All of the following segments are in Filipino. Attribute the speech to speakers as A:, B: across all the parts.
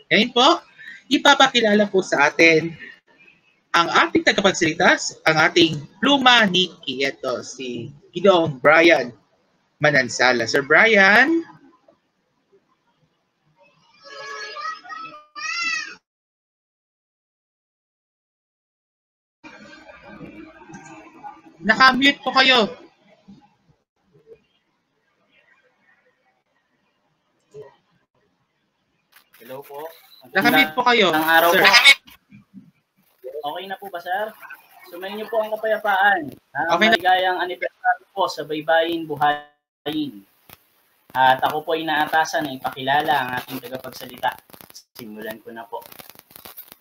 A: Ngayon po, ipapakilala po sa atin ang ating tagapagsalita, ang ating pluma ni Kieto, si Ginoong Brian Manansala. Sir Brian? Naka-mute po kayo.
B: Hello po.
A: Naka-mute po kayo.
B: Ang araw
A: sir.
B: Po. Okay na po ba, sir? Sumayin niyo po ang kapayapaan.
A: Okay na.
B: Maligayang anibersaryo po sa Baybayin Buhayin. At ako po ay naatasan na ipakilala ang ating tagapagsalita. Simulan ko na po.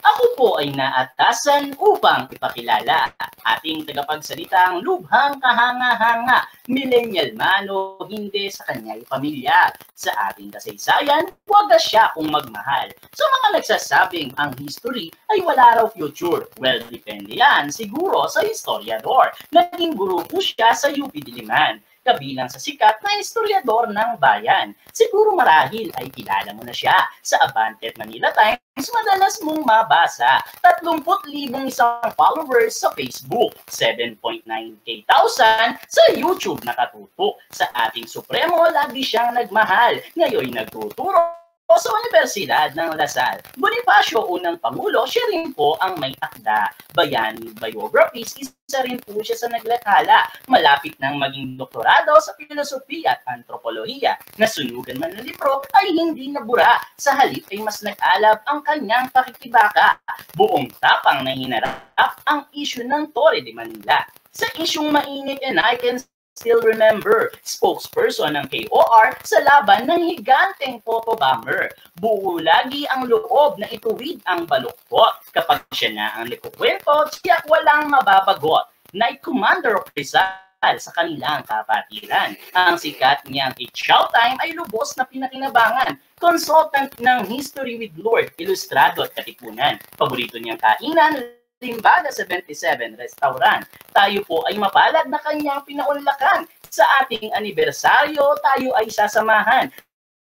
B: Ako po ay naatasan upang ipakilala ating tagapagsalitang lubhang kahanga-hanga, millennial man o hindi sa kanya'y pamilya. Sa ating kasaysayan, wagas siya kung magmahal. Sa mga nagsasabing ang history ay wala raw future, well, depende yan siguro sa historiador. Naging guro po siya sa UP Diliman, kabilang sa sikat na historiador ng bayan. Siguro marahil ay kilala mo na siya sa Abante at Manila Times, madalas mong mabasa. 30,000 isang followers sa Facebook, 7.9K sa YouTube nakatutok. Sa ating Supremo, lagi siyang nagmahal. Ngayon nagtuturo sa Universidad ng Lasal. Bonifacio, unang Pangulo, siya rin po ang may akda. Bayani Biographies, isa rin po siya sa naglathala. Malapit nang maging doktorado sa filosofiya at antropolohiya. Nasunugan man ng libro ay hindi nabura. Sa halip ay mas nag-alab ang kanyang pakikibaka. Buong tapang na hinarap ang issue ng Torre de Manila. Sa isyung mainit and I can still remember, spokesperson ng KOR sa laban ng higanteng photobomber. Buo lagi ang loob na ituwid ang baluktot. Kapag siya na ang nagkukwento, siya walang mababagot. Night Commander of Rizal sa kanilang kapatiran. Ang sikat niyang It's Showtime ay lubos na pinakinabangan. Consultant ng History with Lord, Ilustrado at Katipunan. Paborito niyang kainan, Limbaga 77 Restaurant. Tayo po ay mapalad na kanyang pinaunlakan. Sa ating anibersaryo, tayo ay sasamahan.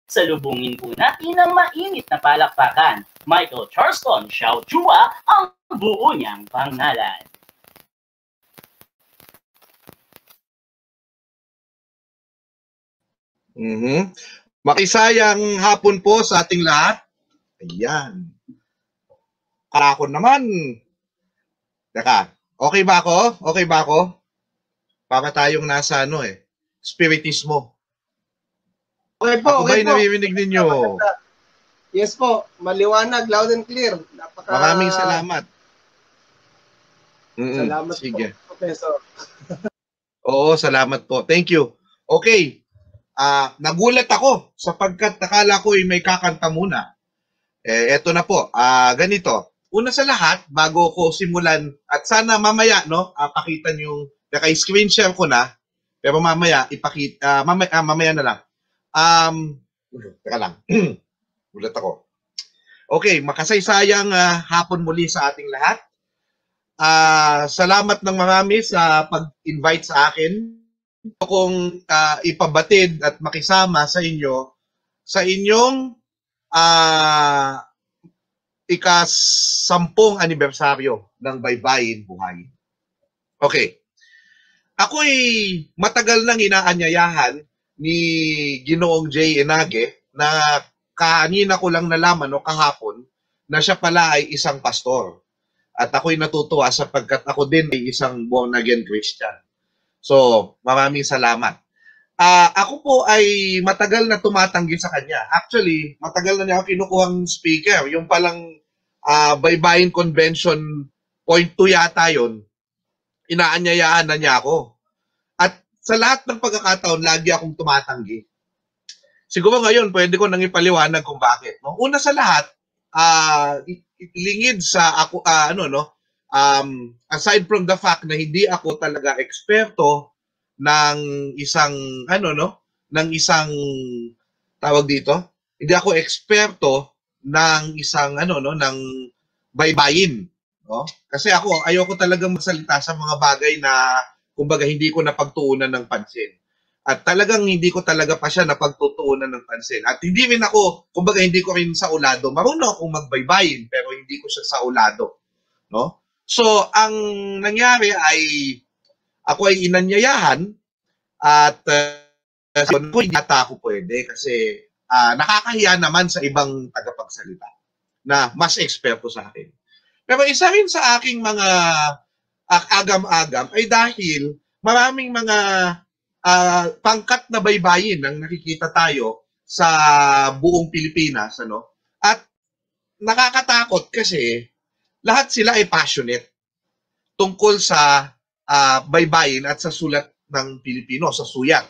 B: Salubungin po natin ang mainit na palakpakan. Michael Charleston Xiao Chua ang buo niyang pangalan.
C: Makisayang hapon po sa ating lahat. Ayan. Karakon naman. Teka, okay ba ako? Okay ba ako? Para tayong nasa spiritismo.
D: Okay po,
C: okay po. Naririnig ninyo?
D: Yes po, maliwanag, loud and clear.
C: Maraming salamat.
D: Salamat
C: sige
D: po, Professor.
C: Oo, salamat po. Thank you. Okay. Nagulat ako sapagkat nakala ko may kakanta muna. Eto na po. Ganito. Una sa lahat, bago ko simulan, at sana mamaya, pakita nyo, naka-screen share ko na, pero mamaya, ipakita, mamaya na lang. Teka lang. Ulat ako. Okay, makasaysayang hapon muli sa ating lahat. Salamat ng marami sa pag-invite sa akin. Kung ipabatid at makisama sa inyo, sa inyong ika-10 anibersaryo ng Baybayin Buhayin. Okay. Ako'y matagal nang inaanyayahan ni Ginoong J. Enage na kanina ko lang nalaman kahapon na siya pala ay isang pastor. At ako'y natutuwa sapagkat ako din ay isang born-again Christian. So, maraming salamat. Ako po ay matagal na tumatanggi sa kanya. Actually, matagal na niya ako kinukuhang speaker. Yung palang Baybayin Convention point 2 yata yun, inaanyayaan na niya ako. At sa lahat ng pagkakataon, lagi akong tumatanggi. Siguro ngayon, pwede ko nang ipaliwanag kung bakit. No? Una sa lahat, lingid sa ako, aside from the fact na hindi ako talaga eksperto ng isang ng isang tawag dito, hindi ako eksperto ng isang ng baybayin, no? Kasi ako ayoko talagang magsalita sa mga bagay na kumbaga hindi ko napagtuunan ng pansin. At talagang hindi ko talaga pa siya napagtutuunan ng pansin. At hindi rin ako, kumbaga hindi ko rin sa ulado. Marunong akong magbaybayin, pero hindi ko siya sa ulado. No? So, ang nangyari ay, ako ay inanyayahan at kung hindi ata ako pwede kasi nakakahiya naman sa ibang tagapagsalita na mas eksperto sa akin. Pero isa rin sa aking mga agam-agam ay dahil maraming mga pangkat na baybayin ang nakikita tayo sa buong Pilipinas, ano? At nakakatakot kasi lahat sila ay passionate tungkol sa baybayin at sa sulat ng Pilipino, sa suyat,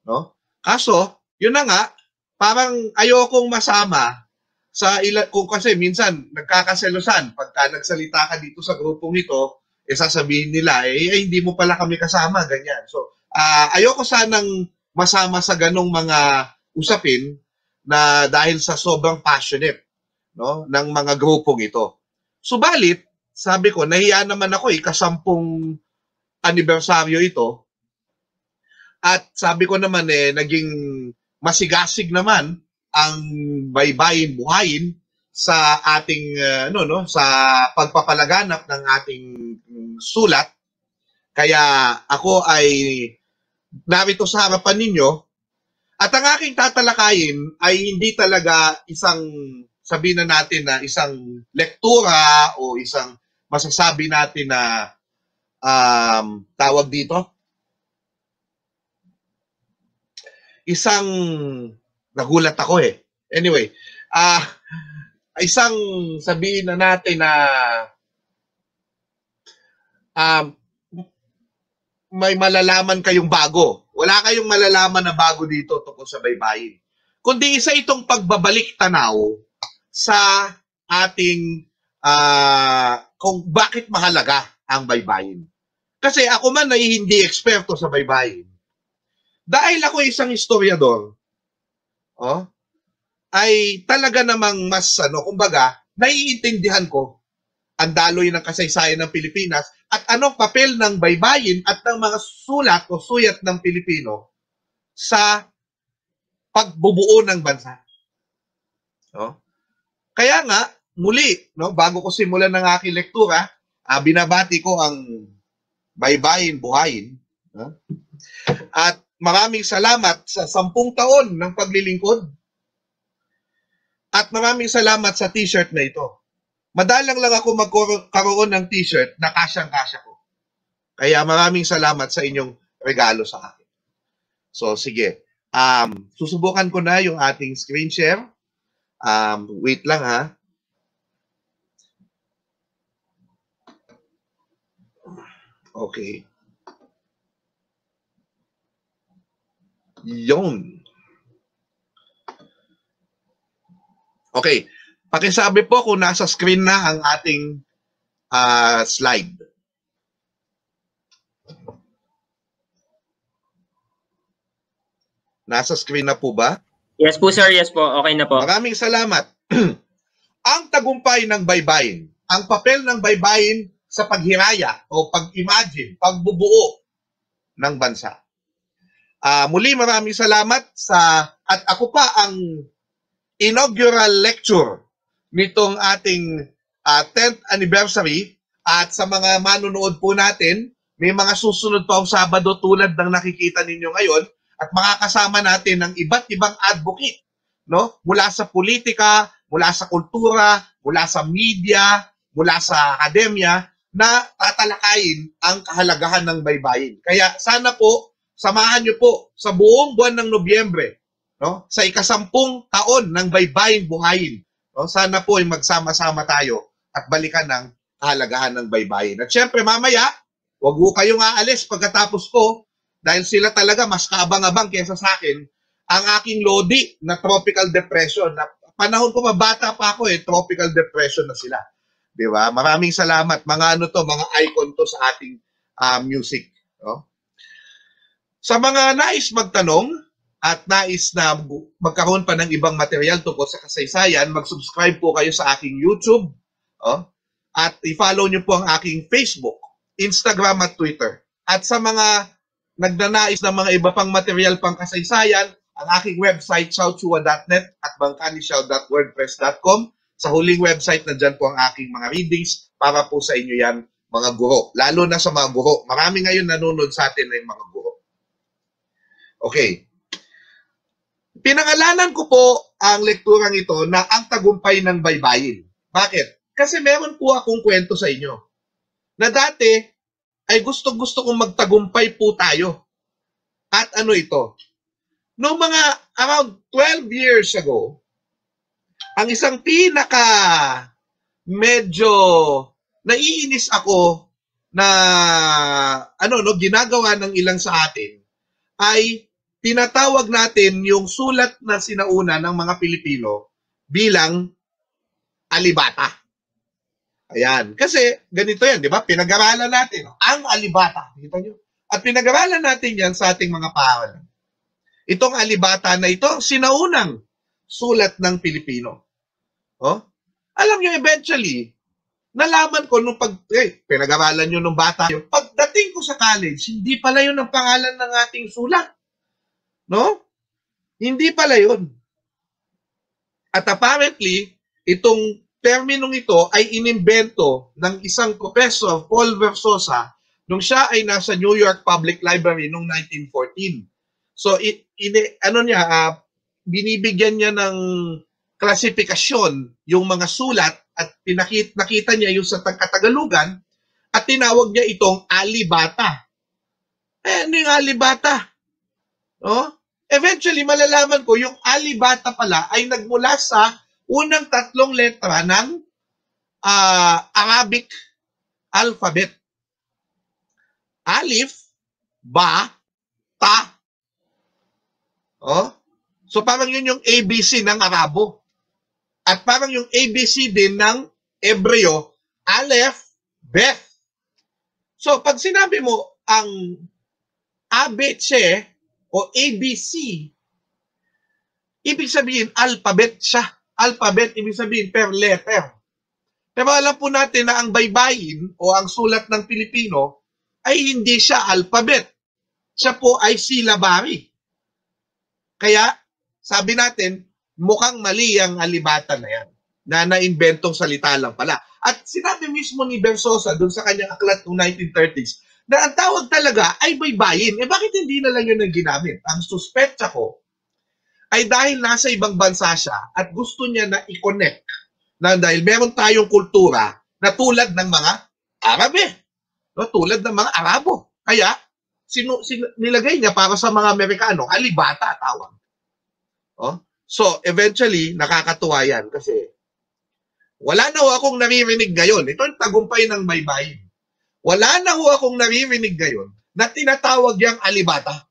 C: no? Kaso, yun na nga, parang ayokong masama sa kung kasi minsan nagkakaselosan pagka nagsalita ka dito sa grupong ito, sasabihin nila hindi mo pala kami kasama, ganyan. So, ayoko sanang masama sa ganong mga usapin na dahil sa sobrang passionate, no, ng mga grupong ito. Subalit, sabi ko, nahiya naman ako ika-10 anibersaryo ito. At sabi ko naman naging masigasig naman ang baybayin buhayin sa ating sa pagpapalaganap ng ating sulat. Kaya ako ay narito sa harapan ninyo at ang aking tatalakayin ay hindi talaga isang, sabihin na natin na isang lektura o isang masasabi natin na tawag dito, isang nagulat ako Anyway, isang sabihin na natin na may malalaman kayong bago. Wala kayong malalaman na bago dito tungkol sa baybayin. Kundi isa itong pagbabalik tanaw sa ating kung bakit mahalaga ang baybayin. Kasi ako man ay hindi eksperto sa baybayin. Dahil ako isang historiador, ay talaga namang mas kumbaga, naiintindihan ko ang daloy ng kasaysayan ng Pilipinas at anong papel ng baybayin at ng mga sulat o suyat ng Pilipino sa pagbubuo ng bansa. No? Kaya nga, muli, no, bago ko simulan ng aking lektura, binabati ko ang baybayin buhayin. No? At maraming salamat sa 10 taon ng paglilingkod. At maraming salamat sa t-shirt na ito. Madalang lang ako magkaroon ng t-shirt na kasyang-kasya ko. Kaya maraming salamat sa inyong regalo sa akin. So, sige. Susubukan ko na yung ating screen share. Wait lang ha. Okay. Yun. Okay. Pakisabi po kung nasa screen na ang ating slide. Nasa screen na po ba?
E: Yes po sir, yes po. Okay na po.
C: Maraming salamat. Ang tagumpay ng baybayin, ang papel ng baybayin sa paghiraya o pag-imagine, pagbubuo ng bansa. Muli maraming salamat at ako pa ang inaugural lecture nitong ating 10th anniversary at sa mga manonood po natin, may mga susunod pa ang Sabado tulad ng nakikita ninyo ngayon at makakasama natin ng iba't ibang advocate, no? Mula sa politika, mula sa kultura, mula sa media, mula sa akademya na tatalakayin ang kahalagahan ng baybayin. Kaya sana po, samahan niyo po sa buong buwan ng Nobyembre, no? Sa ika-10 taon ng baybayin buhayin. No? Sana po ay magsama-sama tayo at balikan ng kahalagahan ng baybayin. At syempre mamaya, wag ho kayong aalis pagkatapos ko dahil sila talaga mas kaabang-abang kaysa sa akin ang aking lodi na tropical depression. Na panahon ko mabata pa ako tropical depression na sila. Di ba? Maraming salamat. Mga mga icon to sa ating music. No? Sa mga nais magtanong at nais na magkaroon pa ng ibang material tungkol sa kasaysayan, mag-subscribe po kayo sa aking YouTube. At i-follow nyo po ang aking Facebook, Instagram at Twitter. At sa mga nagnanais ng mga iba pang material pang kasaysayan, ang aking website, xiaochua.net at bangkanisiao.wordpress.com. Sa huling website, nandyan po ang aking mga readings para po sa inyo yan, mga guro. Lalo na sa mga guro. Marami ngayon nanonood sa atin na yung mga guro. Okay. Pinangalanan ko po ang lekturang ito na ang tagumpay ng baybayin. Bakit? Kasi meron po akong kwento sa inyo na dati ay gusto-gusto kong magtagumpay po tayo. At ano ito? Noong mga around 12 years ago, ang isang medyo naiinis ako na ginagawa ng ilang sa atin ay tinatawag natin yung sulat na sinauna ng mga Pilipino bilang alibata. Ayan. Kasi ganito yan, di ba? Pinag-aralan natin ang alibata. Kita nyo? At pinag-aralan natin yan sa ating mga paaralan. Itong alibata na ito, sinaunang sulat ng Pilipino. Oh? Alam nyo, eventually, nalaman ko nung pinag-aralan nyo nung bata, pagdating ko sa college, hindi pala yun ang pangalan ng ating sulat. No? Hindi pala yun. At apparently, itong terminong ito ay inimbento ng isang professor, Paul Versosa, nung siya ay nasa New York Public Library noong 1914. So, binibigyan niya ng klasifikasyon yung mga sulat at nakita niya yung sa Katagalugan at tinawag niya itong alibata. Ano yung alibata? No? Eventually, malalaman ko yung alibata pala ay nagmula sa unang 3 letra ng Arabic alphabet. Alif, ba, ta. Oh? So parang yun yung ABC ng Arabo. At parang yung ABC din ng Hebreo, Aleph, Beth. So pag sinabi mo ang ABC o ABC, ibig sabihin alphabet siya. Alphabet, ibig sabihin per letter. Pero alam po natin na ang baybayin o ang sulat ng Pilipino ay hindi siya alphabet. Siya po ay syllabary. Kaya, sabi natin, mukhang mali ang alibata na yan, na naimbentong salita lang pala. At sinabi mismo ni Versosa doon sa kanyang aklat noong 1930s, na ang tawag talaga ay baybayin. Bakit hindi na lang yun ang ginamit? Ang suspetsa ko ay dahil nasa ibang bansa siya at gusto niya na i-connect na dahil meron tayong kultura na tulad ng mga Arabe, no? Tulad ng mga Arabo. Kaya, nilagay niya para sa mga Amerikano, alibata tawag. Oh? So, eventually, nakakatuwa yan kasi wala na ho akong naririnig ngayon. Ito yung tagumpay ng baybayin. Wala na ho akong naririnig ngayon na tinatawag yung alibata.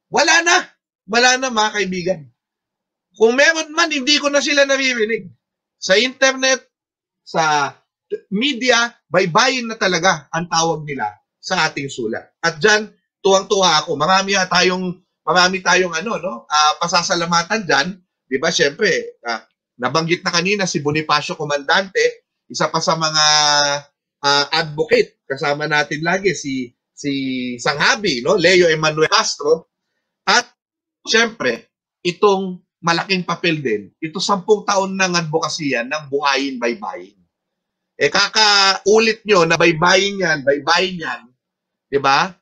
C: Wala na. Wala na mga kaibigan. Kung meron man, hindi ko na sila naririnig. Sa internet, sa media, baybayin na talaga ang tawag nila sa ating sulat. At dyan, tuwang-tuwa ako. Marami tayong pasasalamatan dyan. Diba, syempre, nabanggit na kanina si Bonifacio Comandante, isa pa sa mga advocate. Kasama natin lagi si Sanghabi, no? Leo Emmanuel Castro. At syempre, itong malaking papel din, ito 10 taon ng advokasya ng Buhayin Baybayin. Kakaulit nyo na baybayin yan, diba?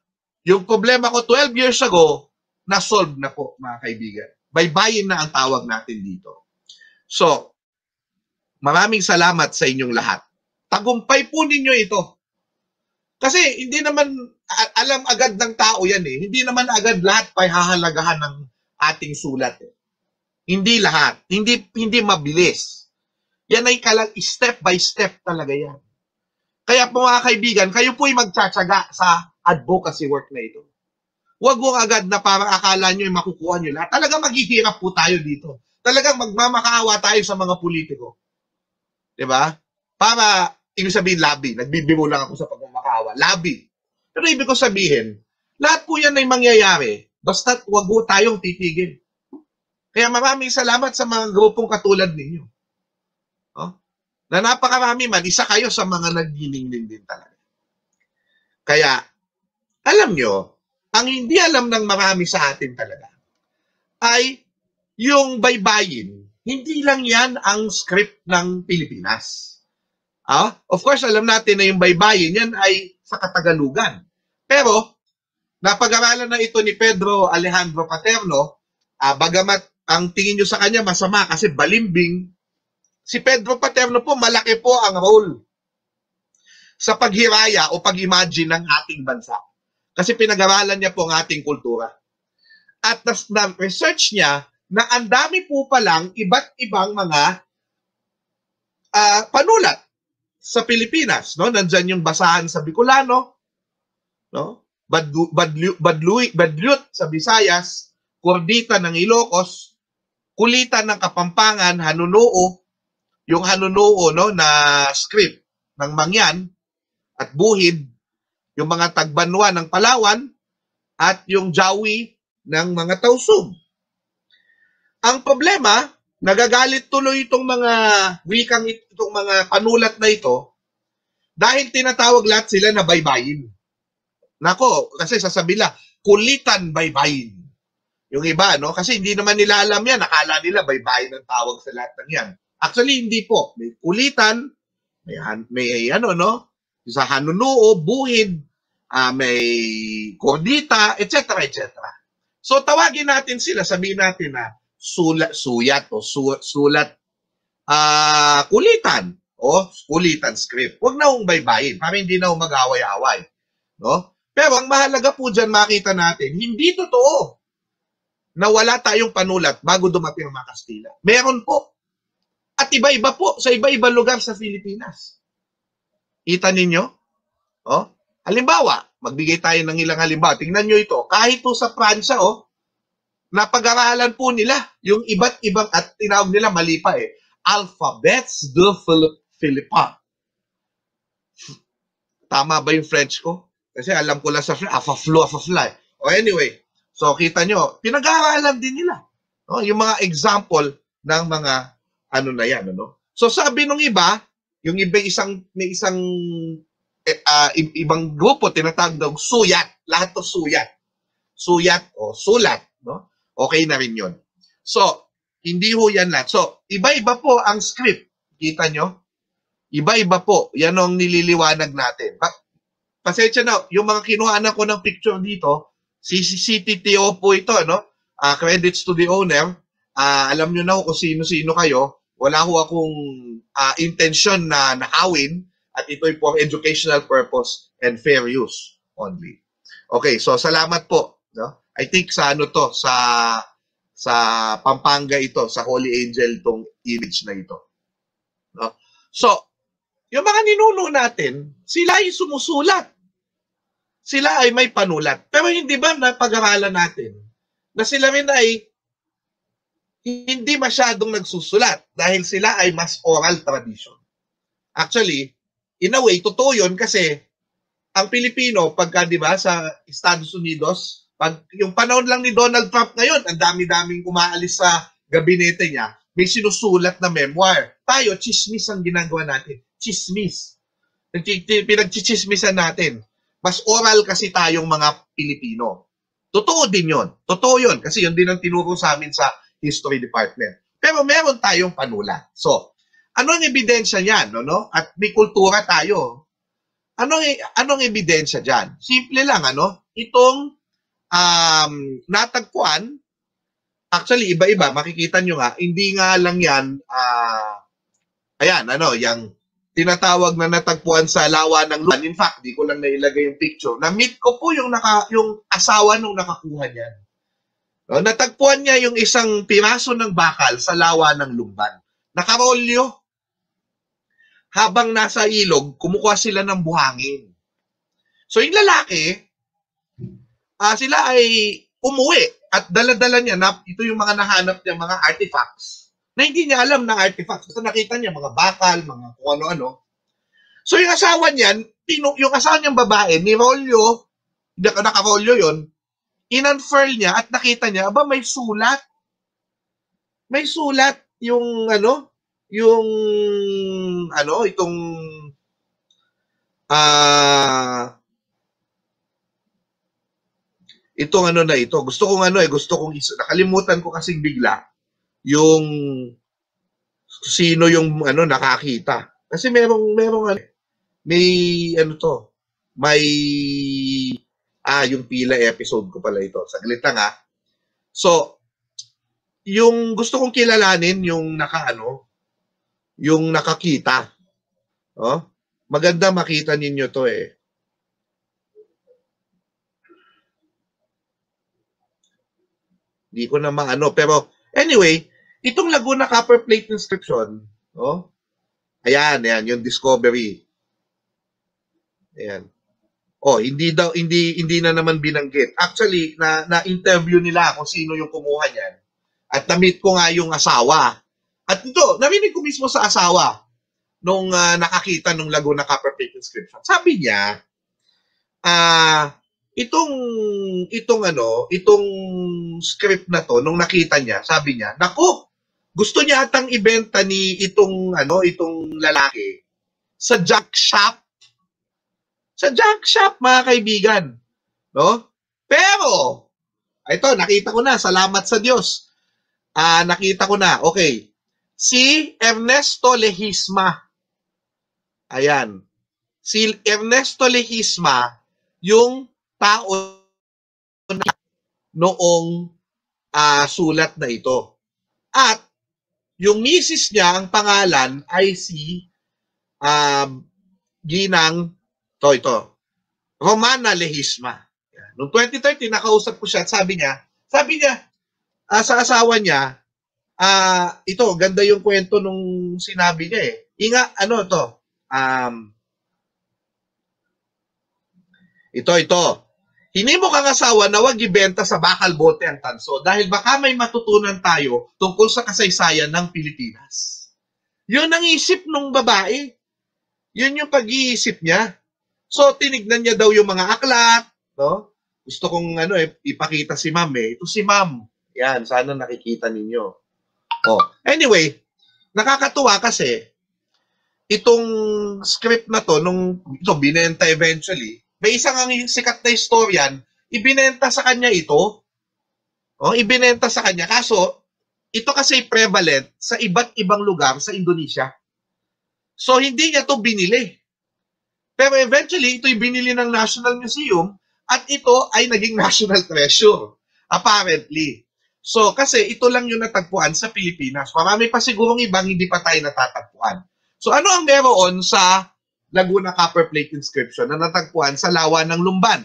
C: Yung problema ko 12 years ago, na-solve na po, mga kaibigan. Baybayin na ang tawag natin dito. So, maraming salamat sa inyong lahat. Tagumpay po ninyo ito. Kasi hindi naman alam agad ng tao yan eh. Hindi naman agad lahat pahahalagahan ng ating sulat eh. Hindi lahat. Hindi mabilis. Yan ay step by step talaga yan. Kaya po mga kaibigan, kayo po'y magtsatsaga sa advocacy work na ito. Huwag mo agad na parang akala nyo yung makukuha nyo lahat. Talagang maghihirap po tayo dito. Talagang magmamakaawa tayo sa mga politiko. Diba? Para, ibig sabihin, lobby. Nagbibiro lang ako sa pagmamakaawa. Lobby. Pero ibig ko sabihin, lahat po yan ay mangyayari. Basta't huwag po tayong titigil. Kaya maraming salamat sa mga grupong katulad ninyo. Oh? Na napakarami man, isa kayo sa mga nagniningning din talaga. Kaya, alam nyo, ang hindi alam ng marami sa atin talaga ay yung baybayin, hindi lang yan ang script ng Pilipinas. Of course, alam natin na yung baybayin, yan ay sa Katagalugan. Pero, napag-aralan na ito ni Pedro Alejandro Paterno, bagamat ang tingin nyo sa kanya masama kasi balimbing, si Pedro Paterno po, malaki po ang role sa paghiraya o pag-imagine ng ating bansa. Kasi pinag-aralan niya po ang ating kultura. At na-research niya na ang dami po palang iba't ibang mga panulat sa Pilipinas. No? Nandyan yung Basahan sa Bicolano, no? Badlut sa Visayas, Kordita ng Ilocos, Kulitan ng Kapampangan, Hanunuo, yung Hanunuo no, na script ng Mangyan at Buhid, yung mga Tagbanwa ng Palawan, at yung Jawi ng mga Tausug. Ang problema, nagagalit tuloy itong mga wikang itong mga panulat na ito dahil tinatawag lahat sila na baybayin. Nako, kasi sasabihin nila, kulitan baybayin. Yung iba, no? Kasi hindi naman nila alam yan. Nakala nila baybayin ang tawag sa lahat ng yan. Actually, hindi po. May kulitan, may ano, no? Sa Hanunuo, Buhid, may Kordita, etc. etc. So, tawagin natin sila, sabihin natin na sulat o sulat kulitan o kulitan script. Huwag na hong baybayin para hindi na mag-away-away. No? Pero ang mahalaga po dyan makita natin, hindi totoo na wala tayong panulat bago dumating ang mga Kastila. Meron po. At iba-iba po sa iba-iba lugar sa Pilipinas. Kita ninyo? Oh? Halimbawa, magbigay tayo ng ilang halimbawa. Tingnan nyo ito. Kahit po sa Pransya, napag-aralan po nila yung iba't ibang, at tinawag nila mali pa Alphabets de Philippin. Tama ba yung French ko? Kasi alam ko lang sa French, afaflo. Anyway, so kita nyo, pinag-aralan din nila. No? Yung mga example ng mga ano na yan. Ano? So sabi nung iba, yung iba may isang ibang grupo, tinatawag daw suyat. Lahat to suyat. Suyat o sulat. No? Okay na rin yun. So, hindi ho yan lahat. So, iba-iba po ang script. Kita nyo? Iba-iba po. Yan ang nililiwanag natin. Pasensya na, yung mga kinuhaan ko ng picture dito, CTTO po ito, no? Credits to the owner. Alam nyo na kung sino-sino kayo. Wala ho akong intention na nakawin at ito'y for educational purpose and fair use only. Okay, so salamat po. No? I think sa ano to, sa Pampanga ito, sa Holy Angel tong image na ito. No? So, yung mga ninuno natin, sila ay sumusulat. Sila ay may panulat. Pero hindi ba napag-aralan natin na sila rin ay hindi masyadong nagsusulat dahil sila ay mas oral tradition. Actually, in a way, totoo yun kasi ang Pilipino, pagka, di ba, sa Estados Unidos, pag yung panahon lang ni Donald Trump ngayon, ang dami-daming umaalis sa gabinete niya, may sinusulat na memoir. Tayo, chismis ang ginagawa natin. Chismis. Pinagchichismisan natin. Mas oral kasi tayong mga Pilipino. Totoo din yun. Totoo yun. Kasi yun din ang tinuro sa amin sa History Department. Pero meron tayong panulat. So, anong ebidensya niyan? No? At may kultura tayo. Anong ebidensya dyan? Simple lang, itong natagpuan, actually, iba-iba, makikita nyo nga, hindi nga lang yan, yung tinatawag na natagpuan sa lawa ng Luban. In fact, di ko lang nailagay yung picture. Na-meet ko po yung asawa nung nakakuha niyan. No, natagpuan niya yung isang piraso ng bakal sa lawa ng Lumban. Nakarolyo. Habang nasa ilog, kumukuha sila ng buhangin. So yung lalaki, sila ay umuwi at dala-dala niya na ito yung mga nahanap niya, mga artifacts na hindi niya alam na artifacts. Kasi nakita niya mga bakal, mga kung ano-ano. So yung asawa niyan, yung asawa niyang babae, ni Rolyo, nakarolyo yun, in-unfurl niya at nakita niya, may sulat. May sulat yung itong itong ano na ito. Gusto kong nakalimutan ko kasing bigla yung sino yung nakakita. Kasi merong may yung pila episode ko pala ito. Saglit lang ha. So, yung gusto kong kilalanin yung yung nakakita. Oh, maganda makita ninyo to eh. Hindi ko na pero anyway, itong Laguna Copper Plate inscription, ayan, yung discovery. Ayan. Hindi na naman binanggit. Actually, na-interview nila kung sino yung kumuha niyan. At na-meet ko nga yung asawa. At ito, narinig ko mismo sa asawa nung nakakita nung Laguna Copper Plate inscription. Sabi niya, itong script na to, nung nakita niya, sabi niya, naku, gusto niya atang ibenta ni itong lalaki sa junk shop. Sa junk shop, mga kaibigan. No? Pero, ito, nakita ko na, salamat sa Diyos. Nakita ko na, okay. Si Ernesto Lehisma. Ayan. Si Ernesto Lehisma, yung tao na noong sulat na ito. At yung misis niya, ang pangalan ay si Ginang Romana Lehisma. Noong 2013, nakausap ko siya at sabi niya sa asawa niya, ito, ganda yung kwento nung sinabi niya eh. Ito. Hinimo kang asawa na wag ibenta sa bakal bote ang tanso dahil baka may matutunan tayo tungkol sa kasaysayan ng Pilipinas. Yun ang isip nung babae. Yun yung pag-iisip niya. So, tinignan niya daw yung mga aklat. No? Gusto kong ipakita si ma'am eh. Ito si ma'am. Yan, sana nakikita ninyo. Anyway, nakakatuwa kasi itong script na to, nung ito binenta eventually, may isang sikat na historian, ibinenta sa kanya ito. Ibinenta sa kanya. Kaso, ito kasi prevalent sa iba't ibang lugar sa Indonesia. So, hindi niya to binili. Pero eventually, ito'y binili ng National Museum at ito ay naging national treasure. Apparently. So, kasi ito lang yung natagpuan sa Pilipinas. Marami pa sigurong ibang hindi pa tayo natatagpuan. So, ano ang meron sa Laguna Copper Plate inscription na natagpuan sa Lawa ng Lumban?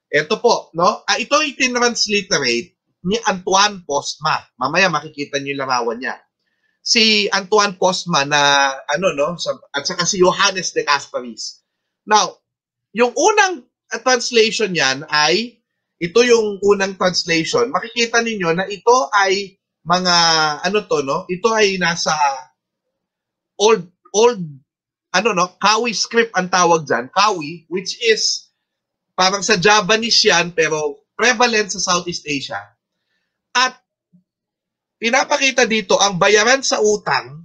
C: Ito po, no? Ito ay tinransliterate ni Antoine Postma. Mamaya makikita niyo yung larawan niya. Si Antoine Postma na, at saka si Johannes de Casparis. Now, yung unang translation niyan ay, ito yung unang translation. Makikita ninyo na ito ay mga, ito ay nasa old, Kawi script ang tawag dyan. Kawi, which is parang sa Javanese yan, pero prevalent sa Southeast Asia. At pinapakita dito ang bayaran sa utang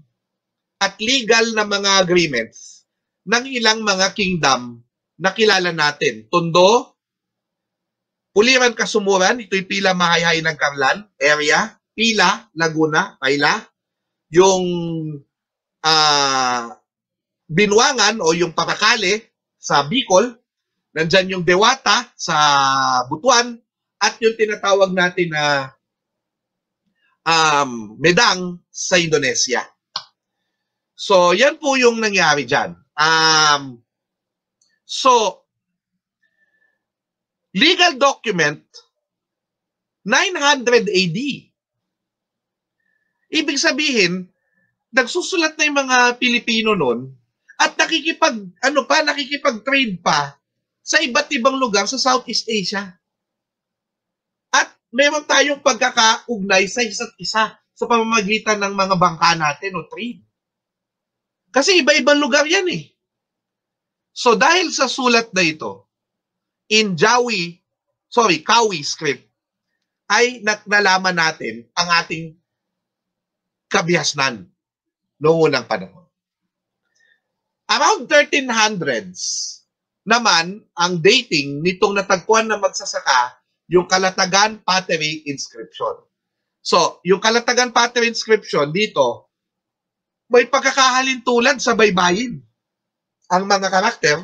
C: at legal na mga agreements ng ilang mga kingdom na kilala natin. Tondo, Puliran, Kasumuran, ito'y Pila, Mahayhay ng Carlan area, Pila, Laguna, Paila, yung Binwangan o yung Paracale sa Bicol, nandyan yung Dewata sa Butuan, at yung tinatawag natin na Medang sa Indonesia. So, yan po yung nangyari dyan. So, legal document, 900 AD. Ibig sabihin, nagsusulat na yung mga Pilipino noon at nakikipag-trade pa sa iba't ibang lugar sa Southeast Asia. At meron tayong pagkakaugnay sa isa't isa sa pamamagitan ng mga bangka natin o trade. Kasi iba-ibang lugar yan eh. So dahil sa sulat na ito, in Kawi script, ay nalaman natin ang ating kabihasnan noong unang panahon. Around 1300s naman ang dating nitong natagpuan na magsasaka yung Kalatagan Pottery Inscription. So, yung Kalatagan Pottery Inscription dito, may pagkakahalintulad sa baybayin ang mga karakter,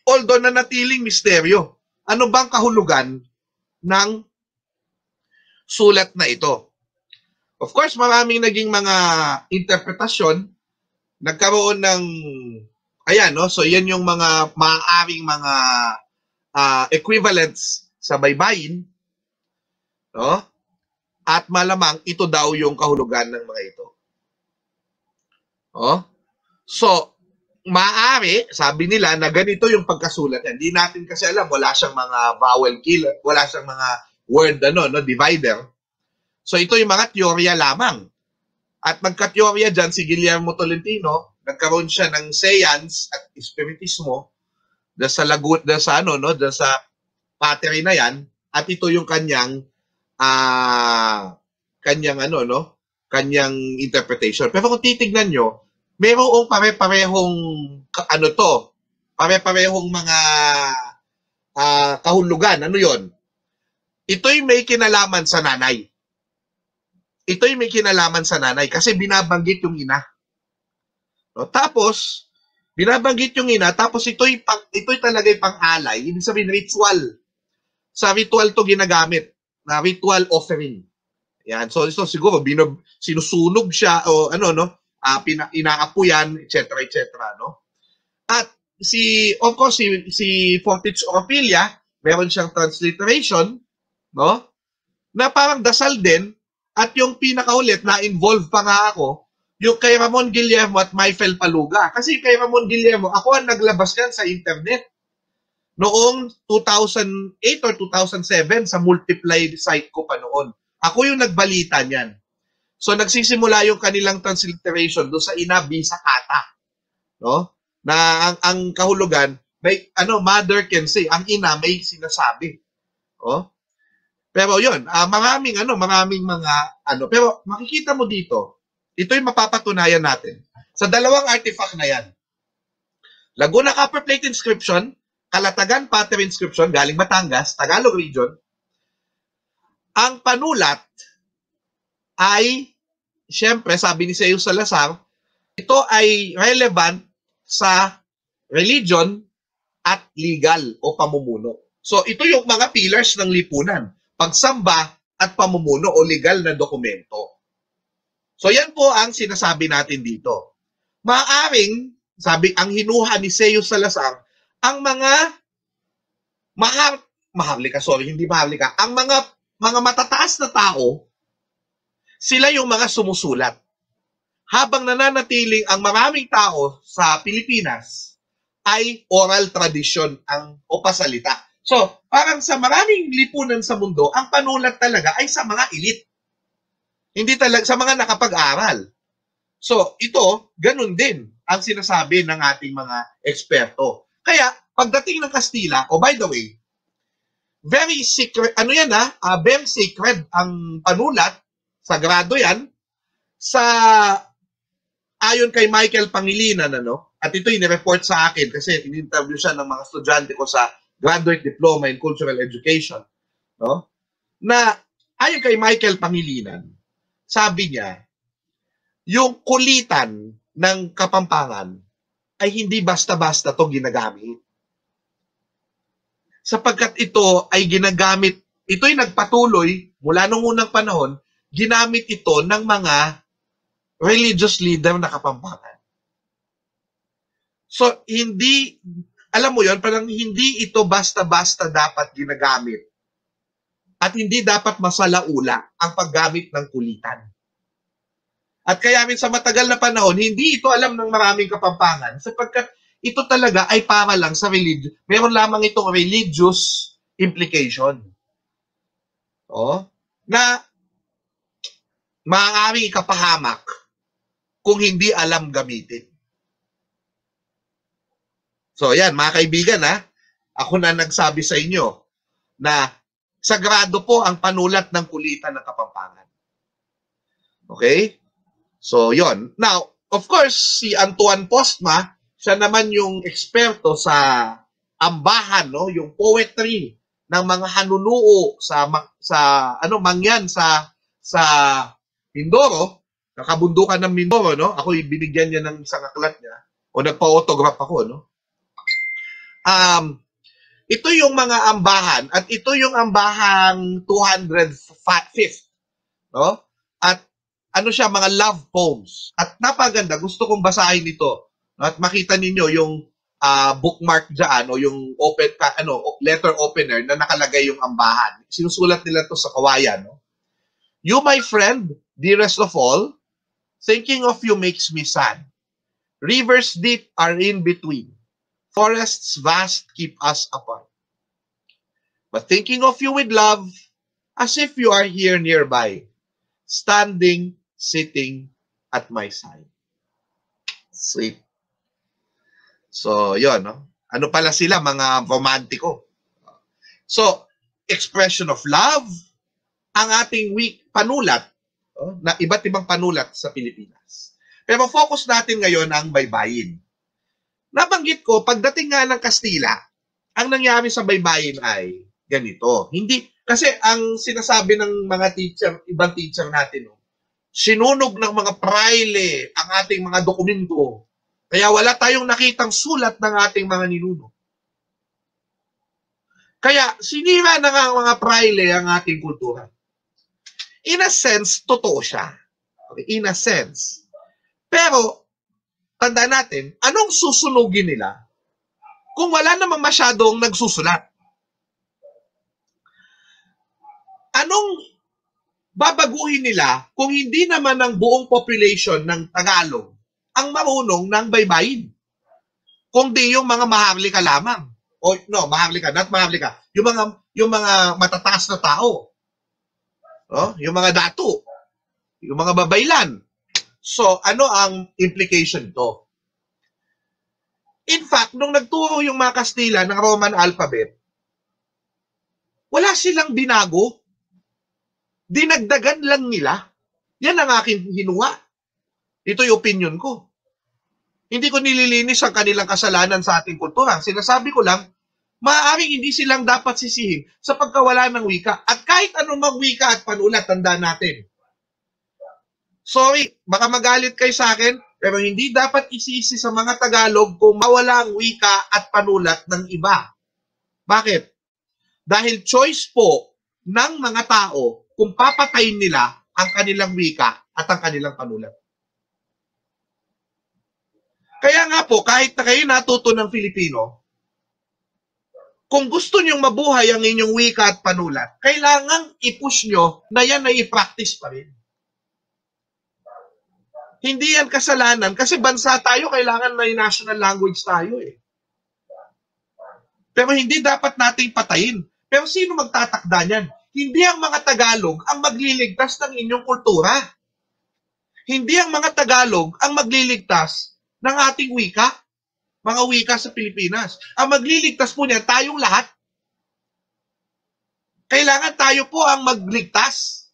C: although nanatiling misteryo. Ano bang kahulugan ng sulat na ito? Of course, maraming naging mga interpretasyon. Nagkaroon ng, ayan, no? So, yan yung mga maaaring mga equivalents sa baybayin. No? At malamang, ito daw yung kahulugan ng mga ito. No? So, maaari, sabi nila, na ganito yung pagkasulat. Hindi natin kasi alam, wala siyang mga vowel killer, wala siyang mga word, divider. So, ito yung mga teorya lamang. At magka-teorya dyan, si Guillermo Tolentino, nagkaroon siya ng seance at espiritismo sa lagut, sa pottery na yan, at ito yung kanyang kanyang interpretation. Pero kung titignan nyo, mayroong pare-parehong pare-parehong mga kahulugan. Ano yon? Ito'y may kinalaman sa nanay. Ito'y may kinalaman sa nanay kasi binabanggit yung ina. No? Tapos, binabanggit yung ina, tapos ito'y talaga yung pang-alay. Ibig sabihin, ritual. Sa ritual to ginagamit. Na ritual offering. Yan. So, ito siguro, sinusunog siya o inaapuyan, etc., etc., no? At of course, si Fortich Orfilia, meron siyang transliteration, no? Na parang dasal din, at yung pinakaulit, na-involve pa nga ako, yung kay Ramon Guillermo at Maifel Paluga. Kasi kay Ramon Guillermo, ako ang naglabas yan sa internet. Noong 2008 or 2007, sa Multiply site ko pa noon. Ako yung nagbalita niyan. So, nagsisimula yung kanilang transliteration doon sa ina bisa kata. No? Na ang kahulugan, may, mother can say, ang ina may sinasabi. Oh? Pero yun, maraming mga, pero makikita mo dito, ito'y mapapatunayan natin. Sa dalawang artifact na yan, Laguna Copper Plate Inscription, Kalatagan Pottery Inscription, galing Batangas, Tagalog region, ang panulat ay, siyempre, sabi ni Zeus Salazar, ito ay relevant sa religion at legal o pamumuno. So, ito yung mga pillars ng lipunan. Pagsamba at pamumuno o legal na dokumento. So, yan po ang sinasabi natin dito. Maaaring, ang hinuha ni Zeus Salazar, ang mga ang mga matataas na tao, sila yung mga sumusulat. Habang nananatiling ang maraming tao sa Pilipinas ay oral tradition o pasalita. So, parang sa maraming lipunan sa mundo, ang panulat talaga ay sa mga elite. Hindi talaga sa mga nakapag-aral. So, ito, ganun din ang sinasabi ng ating mga eksperto. Kaya, pagdating ng Kastila, by the way, very secret, very sacred ang panulat, sagrado yan, ayon kay Michael Pangilinan, at ito inireport sa akin kasi in-interview siya ng mga estudyante ko sa Graduate Diploma in Cultural Education, no? Na ayon kay Michael Pangilinan, sabi niya, yung kulitan ng Kapampangan ay hindi basta-basta to ginagamit. Sapagkat ito ay ginagamit, ito'y nagpatuloy mula nung unang panahon, ginamit ito ng mga religious leader na Kapampangan. So, hindi, alam mo yon, parang hindi ito basta-basta dapat ginagamit. At hindi dapat masalaula ang paggamit ng kulitan. At kaya rin sa matagal na panahon, hindi ito alam ng maraming Kapampangan sapagkat ito talaga ay para lang sa religion. Meron lamang itong religious implication. Na maaaring ikapahamak kung hindi alam gamitin. So, yan, mga kaibigan, ako na nagsabi sa inyo na sagrado po ang panulat ng kulitan ng Kapampangan. Okay? So, yon. Now, of course, si Antoine Postma, siya naman yung eksperto sa ambahan, yung poetry ng mga hanunuo sa mangyan sa Mindoro, nakabundukan ng Mindoro, no? Ako binigyan niya ng isang aklat niya o nagpa-autograph ako, no? Ito yung mga ambahan at ito yung ambahang 205th, no? At ano siya, mga love poems. At napaganda, gusto kong basahin ito. At makita ninyo yung bookmark dyan o yung letter opener na nakalagay yung ambahan. Sinusulat nila to sa kawayan, no? You, my friend, dearest of all, thinking of you makes me sad. Rivers deep are in between. Forests vast keep us apart. But thinking of you with love, as if you are here nearby, standing, sitting at my side. Sweet. So, yun, no? Ano pala sila, mga romantiko. So, expression of love, ang ating panulat, na iba't ibang panulat sa Pilipinas. Pero focus natin ngayon ang baybayin. Nabanggit ko, pagdating nga ng Kastila, ang nangyari sa baybayin ay ganito. Hindi, kasi ang sinasabi ng mga teacher, ibang teacher natin, sinunog ng mga praile ang ating mga dokumento. Kaya wala tayong nakitang sulat ng ating mga ninuno. Kaya sinira na nga mga praile ang ating kultura. In a sense, totoo siya. Okay, in a sense. Pero, tandaan natin, anong susunugin nila kung wala namang masyadong nagsusulat? Anong babaguhin nila kung hindi naman ang buong population ng Tagalog ang marunong ng baybayin? Kung di yung mga maharlika lamang. O no, maharlika, not maharlika. Yung mga matataas na tao. Yung mga dato. Yung mga babaylan. So, ano ang implication to? In fact, nung nagturo yung mga Kastila ng Roman alphabet, wala silang binago. Dinagdagan lang nila. Yan ang aking hinuha. Ito yung opinion ko. Hindi ko nililinis ang kanilang kasalanan sa ating kultura. Sinasabi ko lang, maaaring hindi silang dapat sisihin sa pagkawala ng wika. At kahit anumang wika at panulat, tandaan natin. Sorry, baka magalit kayo sa akin, pero hindi dapat isisi sa mga Tagalog kung mawala ang wika at panulat ng iba. Bakit? Dahil choice po ng mga tao kung papatayin nila ang kanilang wika at ang kanilang panulat. Kaya nga po, kahit na kayo natuto ng Filipino, kung gusto nyong mabuhay ang inyong wika at panulat, kailangang i-push nyo na yan ay i-practice pa rin. Hindi yan kasalanan kasi bansa tayo, kailangan may national language tayo eh. Pero hindi dapat nating patayin. Pero sino magtatakda niyan? Hindi ang mga Tagalog ang magliligtas ng inyong kultura. Hindi ang mga Tagalog ang magliligtas ng ating wika, mga wika sa Pilipinas. Ang magliligtas po niya, tayong lahat. Kailangan tayo po ang magligtas.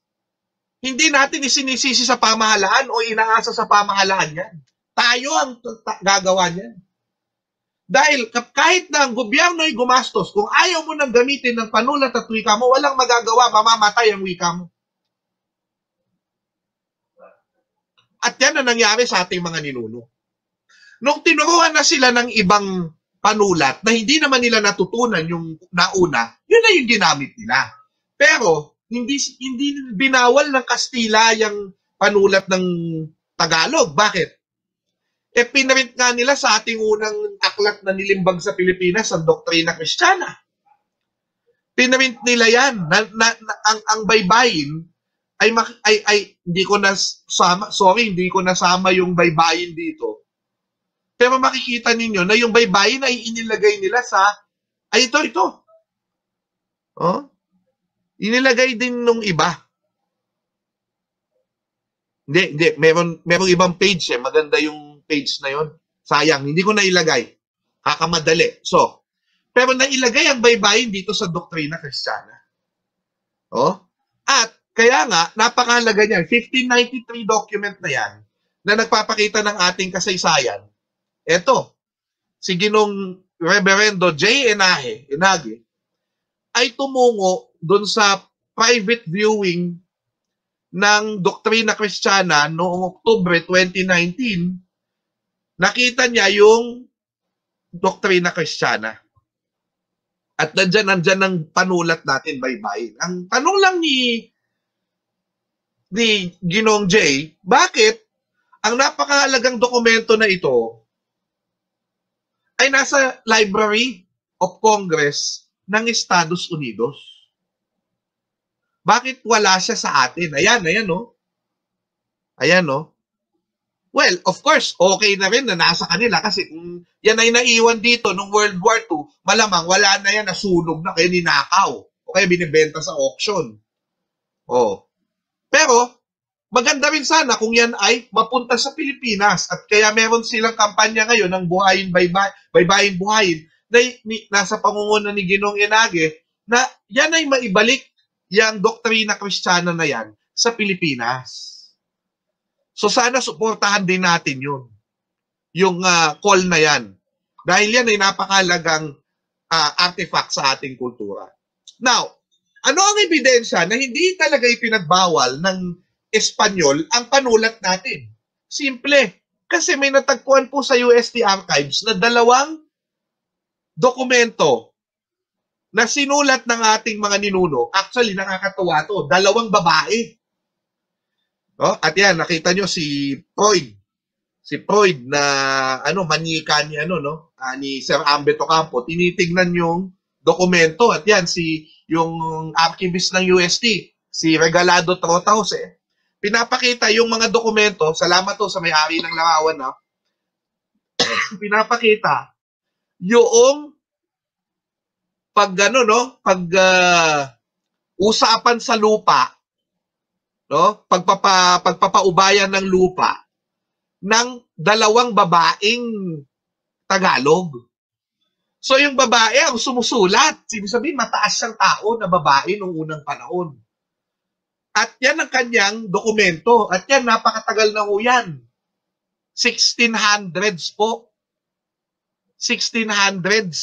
C: Hindi natin isinisisi sa pamahalaan o inaasa sa pamahalaan yan. Tayo ang gagawa niyan. Dahil kahit na ang gobyerno ay gumastos, kung ayaw mo nang gamitin ng panulat at wika mo, walang magagawa, mamamatay ang wika mo. At yan ang nangyari sa ating mga ninuno. Nung tinuruan na sila ng ibang panulat na hindi naman nila natutunan yung nauna, yun na yung ginamit nila. Pero, hindi binawal ng Kastila yung panulat ng Tagalog. Bakit? Pinarint nga nila sa ating unang aklat na nilimbag sa Pilipinas, ang Doktrina Kristiyana. Pinarint nila yan. Ang baybayin ay hindi ko nasama yung baybayin dito. Pero makikita ninyo na yung baybayin ay inilagay nila sa ito. Inilagay din nung iba. Hindi. Merong ibang page eh. Maganda yung page na yon. Sayang, hindi ko nailagay. Kakamadali. So, pero nailagay ang baybayin dito sa Doktrina Kristiyana. At, kaya nga, napakahalaga niyan. 1593 document na yan na nagpapakita ng ating kasaysayan. Ito, si Ginong Reverendo J. Enage, ay tumungo doon sa private viewing ng Doktrina Kristiyana noong Oktubre 2019, nakita niya yung Doktrina Kristiyana. At nandyan ang panulat natin, baybayin. Ang tanong lang ni Ginoong Jay, bakit ang napakahalagang dokumento na ito ay nasa Library of Congress ng Estados Unidos? Bakit wala siya sa atin? Ayan, no? Ayan, no? Well, of course, okay na rin na nasa kanila kasi kung yan ay naiwan dito nung World War II, malamang wala na yan, nasunog na, kaya ninakaw. O kaya binibenta sa auction. Oh. Pero, maganda rin sana kung yan ay mapunta sa Pilipinas. At kaya meron silang kampanya ngayon ng Baybayin Buhayin na nasa pangunguna ni Ginoong Enage na yan ay maibalik yung Doktrina Kristiyana na yan sa Pilipinas. So sana suportahan din natin yun. Yung call na yan. Dahil yan ay napakalagang artifact sa ating kultura. Now, ano ang ebidensya na hindi talaga ipinagbawal ng Espanyol ang panulat natin? Simple. Kasi may natagpuan po sa UST Archives na 2 dokumento na sinulat ng ating mga ninuno. Actually, nakakatuwa to. 2 babae. No? At yan, nakita nyo si Freud. Si Freud na manika ni ni Sir Ambeto Campo, tinitingnan yung dokumento. At yan, yung archivist ng UST, si Regalado Trotause, pinapakita yung mga dokumento. Salamat to sa may-ari ng larawan. No? Pinapakita yung usapan sa lupa, no? Pagpapaubayan ng lupa ng 2 babaeng Tagalog. So yung babae ang sumusulat. Ibig sabihin, mataas siyang tao na babae noong unang panahon. At yan ang kanyang dokumento. At yan, napakatagal na ho yan. 1600s po. 1600s.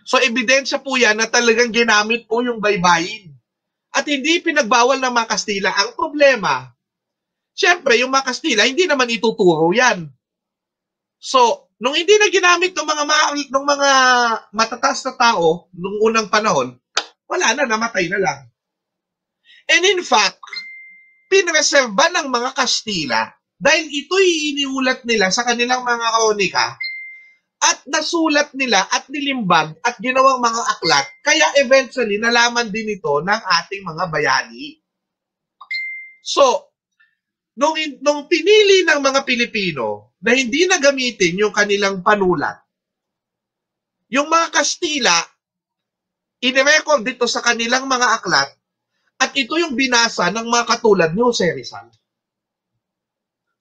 C: So, ebidensya po yan na talagang ginamit po yung baybayin. At hindi pinagbawal ng mga Kastila. Ang problema, syempre, yung mga Kastila, hindi naman ituturo yan. So, nung hindi na ginamit ng mga matataas na tao nung unang panahon, wala na, namatay na lang. And in fact, pinreserba ng mga Kastila dahil ito'y iniulat nila sa kanilang mga kronika at nasulat nila at nilimbag at ginawang mga aklat, kaya eventually nalaman din ito ng ating mga bayani. So, nung pinili ng mga Pilipino na hindi na gamitin yung kanilang panulat, yung mga Kastila, inirecord dito sa kanilang mga aklat at ito yung binasa ng mga katulad ni Jose Rizal.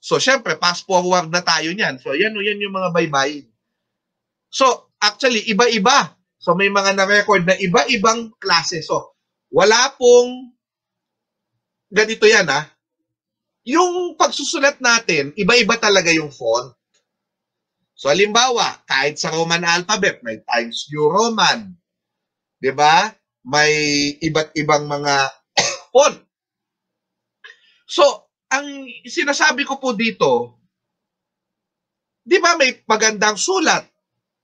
C: So, syempre, fast forward na tayo niyan. So, yan yung mga baybayin. So, actually, iba-iba. So, may mga na-record na iba-ibang klase. So, wala pong ganito yan, ha? Yung pagsusulat natin, iba-iba talaga yung font. So, halimbawa, kahit sa Roman alphabet, may Times New Roman. Diba? May iba't ibang mga font. So, ang sinasabi ko po dito, di ba may magandang sulat?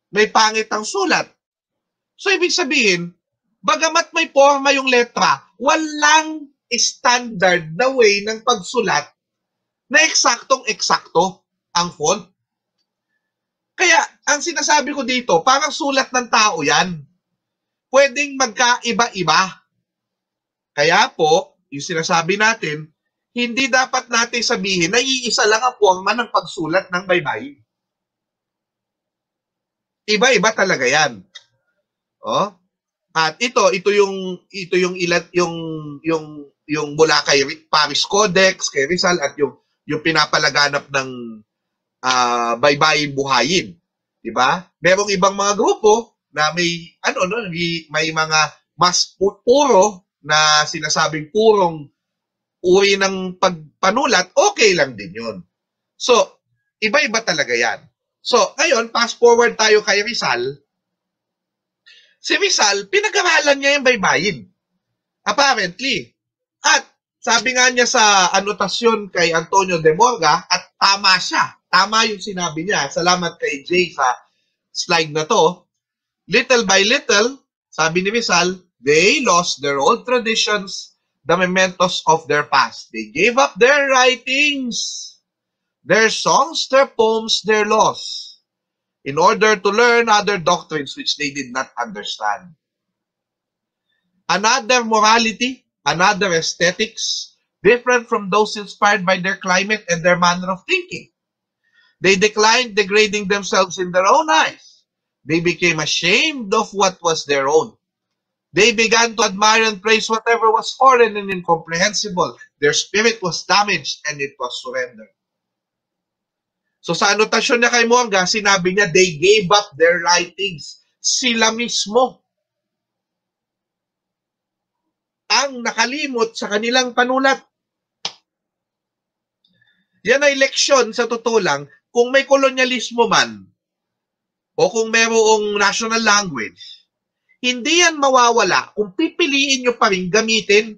C: May pangit ang sulat. So, ibig sabihin, bagamat may forma yung letra, walang standard na way ng pagsulat na eksaktong-eksakto ang font. Kaya, ang sinasabi ko dito, parang sulat ng tao yan. Pwedeng magkaiba-iba. Kaya po, yung sinasabi natin, hindi dapat natin sabihin na iisa lang ang forma ng pagsulat ng baybayin. Iba-iba talaga yan. Oh? At ito yung mula kay Paris Codex, kay Rizal at yung pinapalaganap ng Baybayin Buhayin. Di ba? Merong ibang mga grupo na may may mga mas puro na sinasabing purong uri ng pagpanulat, okay lang din yun. So, iba-iba talaga yan. So, ngayon, fast forward tayo kay Rizal. Si Rizal, pinag-aralan niya yung baybayin. Apparently. At sabi nga niya sa anotasyon kay Antonio de Morga, at tama siya. Tama yung sinabi niya. Salamat kay Jay sa slide na to. Little by little, sabi ni Rizal, they lost their old traditions, the mementos of their past. They gave up their writings, their songs, their poems, their laws, in order to learn other doctrines which they did not understand. Another morality, another aesthetics, different from those inspired by their climate and their manner of thinking. They declined degrading themselves in their own eyes. They became ashamed of what was their own. They began to admire and praise whatever was foreign and incomprehensible. Their spirit was damaged and it was surrendered. So sa anotasyon niya kay Morga, sinabi niya, they gave up their writings. Sila mismo ang nakalimot sa kanilang panulat. Yan ay leksyon sa totoo lang, kung may kolonyalismo man, o kung mayroong national language, hindi yan mawawala kung pipiliin nyo pa rin gamitin.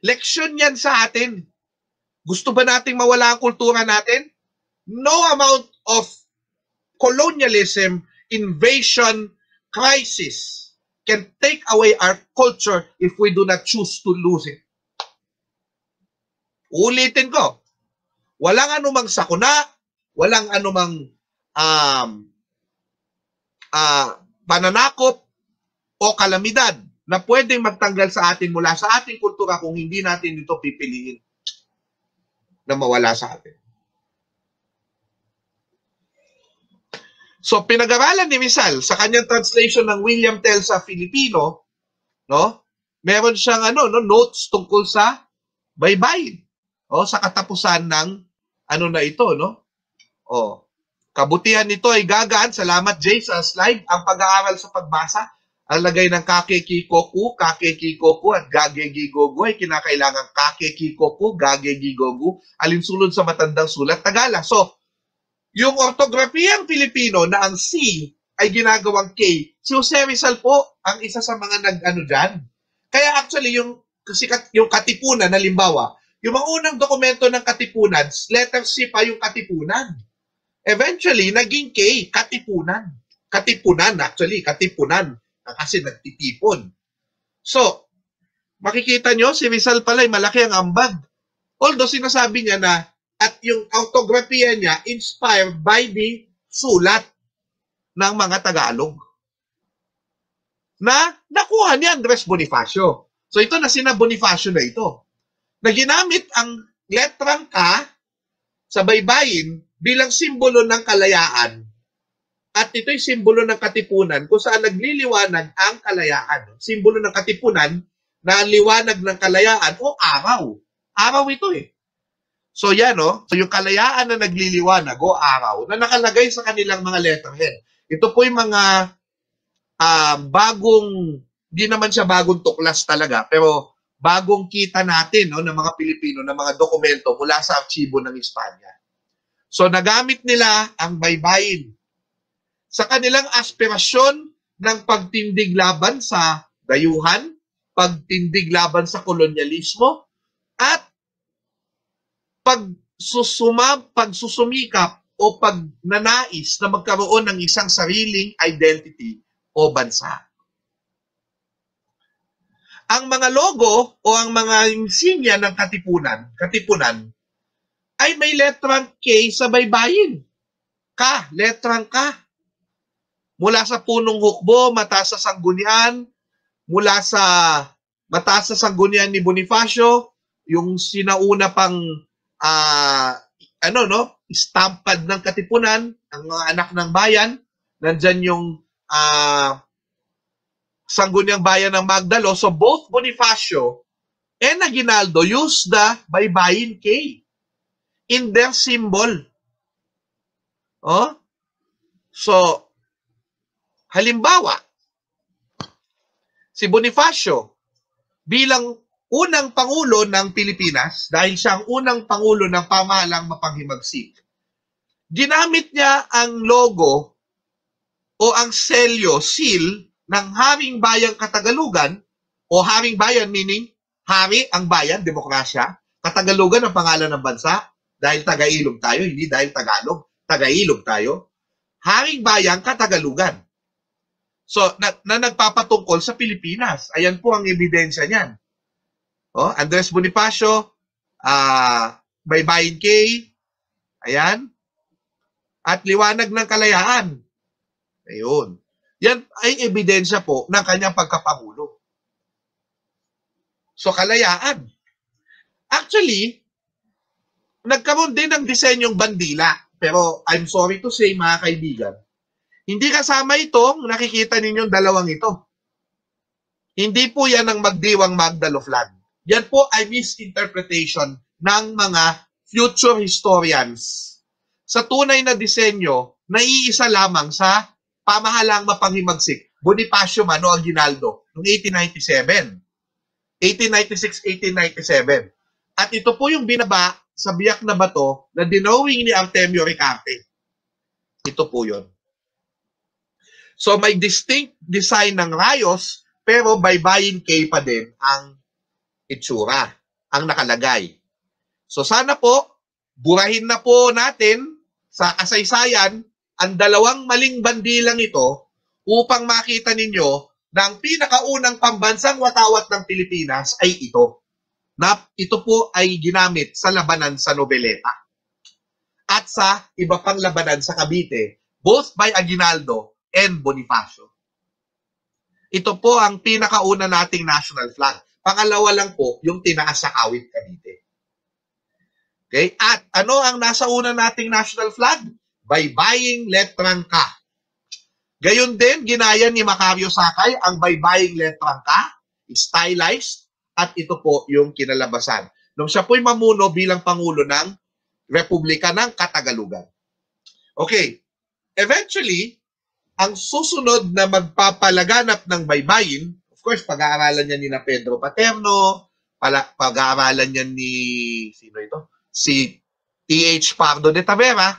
C: Leksyon yan sa atin. Gusto ba nating mawala ang kultura natin? No amount of colonialism, invasion, crisis can take away our culture if we do not choose to lose it. Ulitin ko, walang anumang sakuna, walang anumang pananakop o kalamidad na pwedeng magtanggal sa atin mula sa ating kultura kung hindi natin ito pipiliin na mawala sa atin. So, pinag-aralan ni Rizal sa kanyang translation ng William Tell sa Filipino, no? Meron siyang notes tungkol sa baybayin. Sa katapusan ng na ito, no? Kabutihan nito ay gagaan. Salamat, Jay, sa slide. Ang pag-aaral sa pagbasa, ang lagay ng kakekikoku at gagegigogu ay kinakailangan kakekikoku, gagegigogu, alinsulod sa matandang sulat Tagala. So, yung ortografiyang Pilipino na ang C ay ginagawang K, si Jose Rizal po ang isa sa mga dyan. Kaya actually, yung Katipunan, halimbawa, yung mga unang dokumento ng Katipunan, letter C pa yung Katipunan. Eventually, naging K, Katipunan. Katipunan, kasi nagtitipon. So, makikita nyo, si Rizal pala ay malaki ang ambag. Although sinasabi niya na at yung autografiya niya inspired by the sulat ng mga Tagalog na nakuha ni Andres Bonifacio. So ito na sina Bonifacio na ito. Na ginamit ang letrang K sa baybayin bilang simbolo ng kalayaan. At ito'y simbolo ng Katipunan kung saan nagliliwanag ang kalayaan. Simbolo ng Katipunan na liwanag ng kalayaan o araw. Araw ito eh. So yan So yung kalayaan na nagliliwanag o araw na nakalagay sa kanilang mga letterhead. Ito po yung mga bagong, di naman siya bagong tuklas talaga, pero bagong kita natin ng mga Pilipino na mga dokumento mula sa archibo ng Espanya. So nagamit nila ang baybayin sa kanilang aspirasyon ng pagtindig laban sa dayuhan, pagtindig laban sa kolonyalismo, at pagsusumikap o pagnanais na magkaroon ng isang sariling identity o bansa. Ang mga logo o ang mga insignia ng Katipunan ay may letrang K sa baybayin. Letrang K. Mula sa punong hukbo, mataas sa sanggunian, mula sa mataas sa sanggunian ni Bonifacio, yung sinauna pang stampad ng Katipunan, ang mga anak ng bayan, nandyan yung sangguniang bayan ng Magdalo. So both Bonifacio and Aguinaldo used the baybayin K in their symbol. So, halimbawa, si Bonifacio bilang unang Pangulo ng Pilipinas, dahil siya ang unang Pangulo ng pamahalang mapanghimagsik, ginamit niya ang logo o ang selyo, seal, ng Haring Bayang Katagalugan, o Haring Bayan meaning Hari ang bayan, demokrasya, Katagalugan ang pangalan ng bansa, dahil taga-Ilog tayo, hindi dahil Tagalog, taga-Ilog tayo. Haring Bayang Katagalugan. So, na nagpapatungkol sa Pilipinas. Ayan po ang ebidensya niyan. Oh, Andres Bonifacio, Baybayin K, ayan, at Liwanag ng Kalayaan. Ayun. Yan ay ebidensya po ng kanyang pagkapangulo. So, kalayaan. Actually, nagkaroon din ng disenyong bandila. Pero I'm sorry to say, mga kaibigan, hindi kasama itong nakikita ninyong dalawang ito. Hindi po yan ang magdiwang Magdalo flag. Yan po ay misinterpretation ng mga future historians. Sa tunay na disenyo, naiisa lamang sa pamahalang mapanghimagsik, Bonifacio Mano Aguinaldo, noong 1896, 1897. At ito po yung binaba sa biyak na bato na dinawing ni Artemio Ricarte. Ito po yun. So may distinct design ng rayos, pero Baybayin K pa din ang itsura, ang nakalagay. So sana po, burahin na po natin sa kasaysayan ang dalawang maling bandilang ito upang makita ninyo na ang pinakaunang pambansang watawat ng Pilipinas ay ito. Na ito po ay ginamit sa labanan sa Noveleta at sa iba pang labanan sa Cavite, both by Aguinaldo and Bonifacio. Ito po ang pinakauna nating national flag. Pangalawa lang po yung tinaas sa Kawit, Cavite. Okay? At ano ang nasa una nating national flag? Baybaying Letrang K. Gayon din, ginaya ni Macario Sakay ang Baybaying Letrang K, stylized, at ito po yung kinalabasan. Nung siya po'y mamuno bilang Pangulo ng Republika ng Katagalugan. Okay. Eventually, ang susunod na magpapalaganap ng baybayin, of course, pag-aaralan niya ni na Pedro Paterno, pag-aaralan niya ni, sino ito? Si T.H. Pardo de Tavera.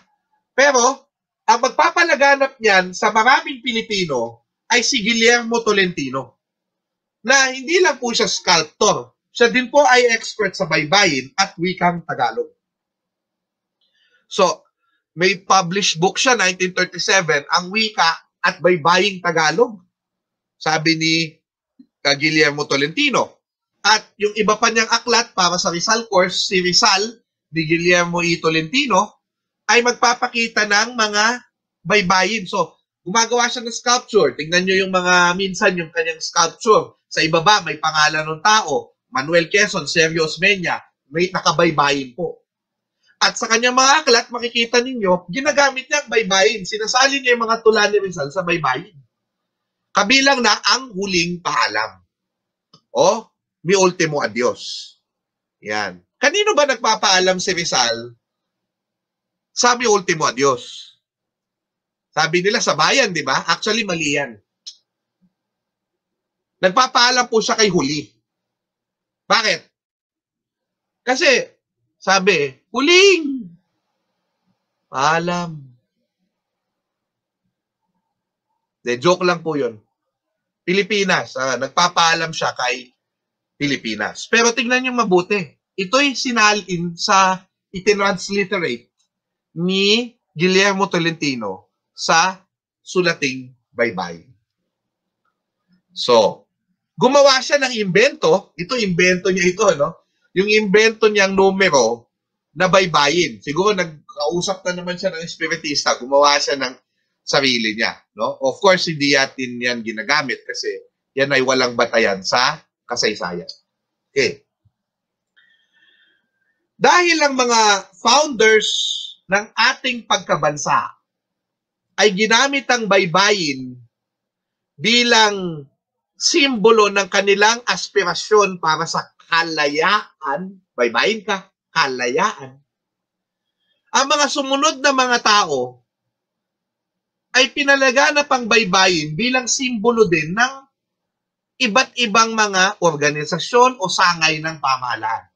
C: Pero, ang magpapalaganap niyan sa maraming Pilipino ay si Guillermo Tolentino. Na hindi lang po siya sculptor, siya din po ay expert sa baybayin at wikang Tagalog. So, may published book siya, 1937, ang wika at baybaying Tagalog. Sabi ni Guillermo Tolentino. At yung iba pa niyang aklat para sa Rizal course, si Rizal ni Guillermo E. Tolentino, ay magpapakita ng mga baybayin. So, gumagawa siya ng sculpture. Tingnan nyo yung mga, minsan yung kanyang sculpture. Sa ibaba, may pangalan ng tao. Manuel Quezon, Sergio Osmeña, may nakabaybayin po. At sa kanyang mga aklat, makikita ninyo, ginagamit niya ang baybayin. Sinasali niya yung mga tula ni Rizal sa baybayin. Kabilang na ang huling paalam. O, mi ultimo adios. Yan. Kanino ba nagpapaalam si Rizal sa mi ultimo adios? Sabi nila sa bayan, di ba? Actually, mali yan. Nagpapaalam po siya kay huli. Bakit? Kasi, sabi, huling paalam. De, joke lang po yun. Pilipinas, nagpapaalam siya kay Pilipinas. Pero tingnan niyo mabuti. Ito'y sinalin sa itinransliterate ni Guillermo Tolentino sa sulating baybayin. So, gumawa siya ng imbento. Ito, imbento niya ito, no? Yung imbento niyang numero na baybayin. Siguro nagkausap na naman siya ng espiritista. Gumawa siya ng sarili niya, no? Of course, hindi natin yan ginagamit kasi yan ay walang batayan sa kasaysayan. Okay. Dahil ang mga founders ng ating pagkabansa ay ginamit ang baybayin bilang simbolo ng kanilang aspirasyon para sa kalayaan, baybayin ka, kalayaan. Ang mga sumunod na mga tao ay pinalaganap ang baybayin bilang simbolo din ng iba't ibang mga organisasyon o sangay ng pamahalaan.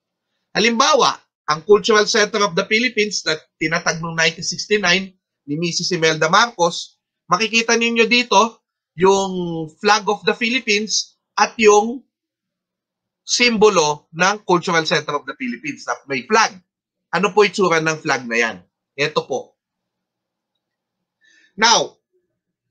C: Halimbawa, ang Cultural Center of the Philippines na tinatag noong 1969 ni Mrs. Imelda Marcos makikita ninyo dito yung flag of the Philippines at yung simbolo ng Cultural Center of the Philippines na may flag. Ano po itsura ng flag na yan? Ito po. Now,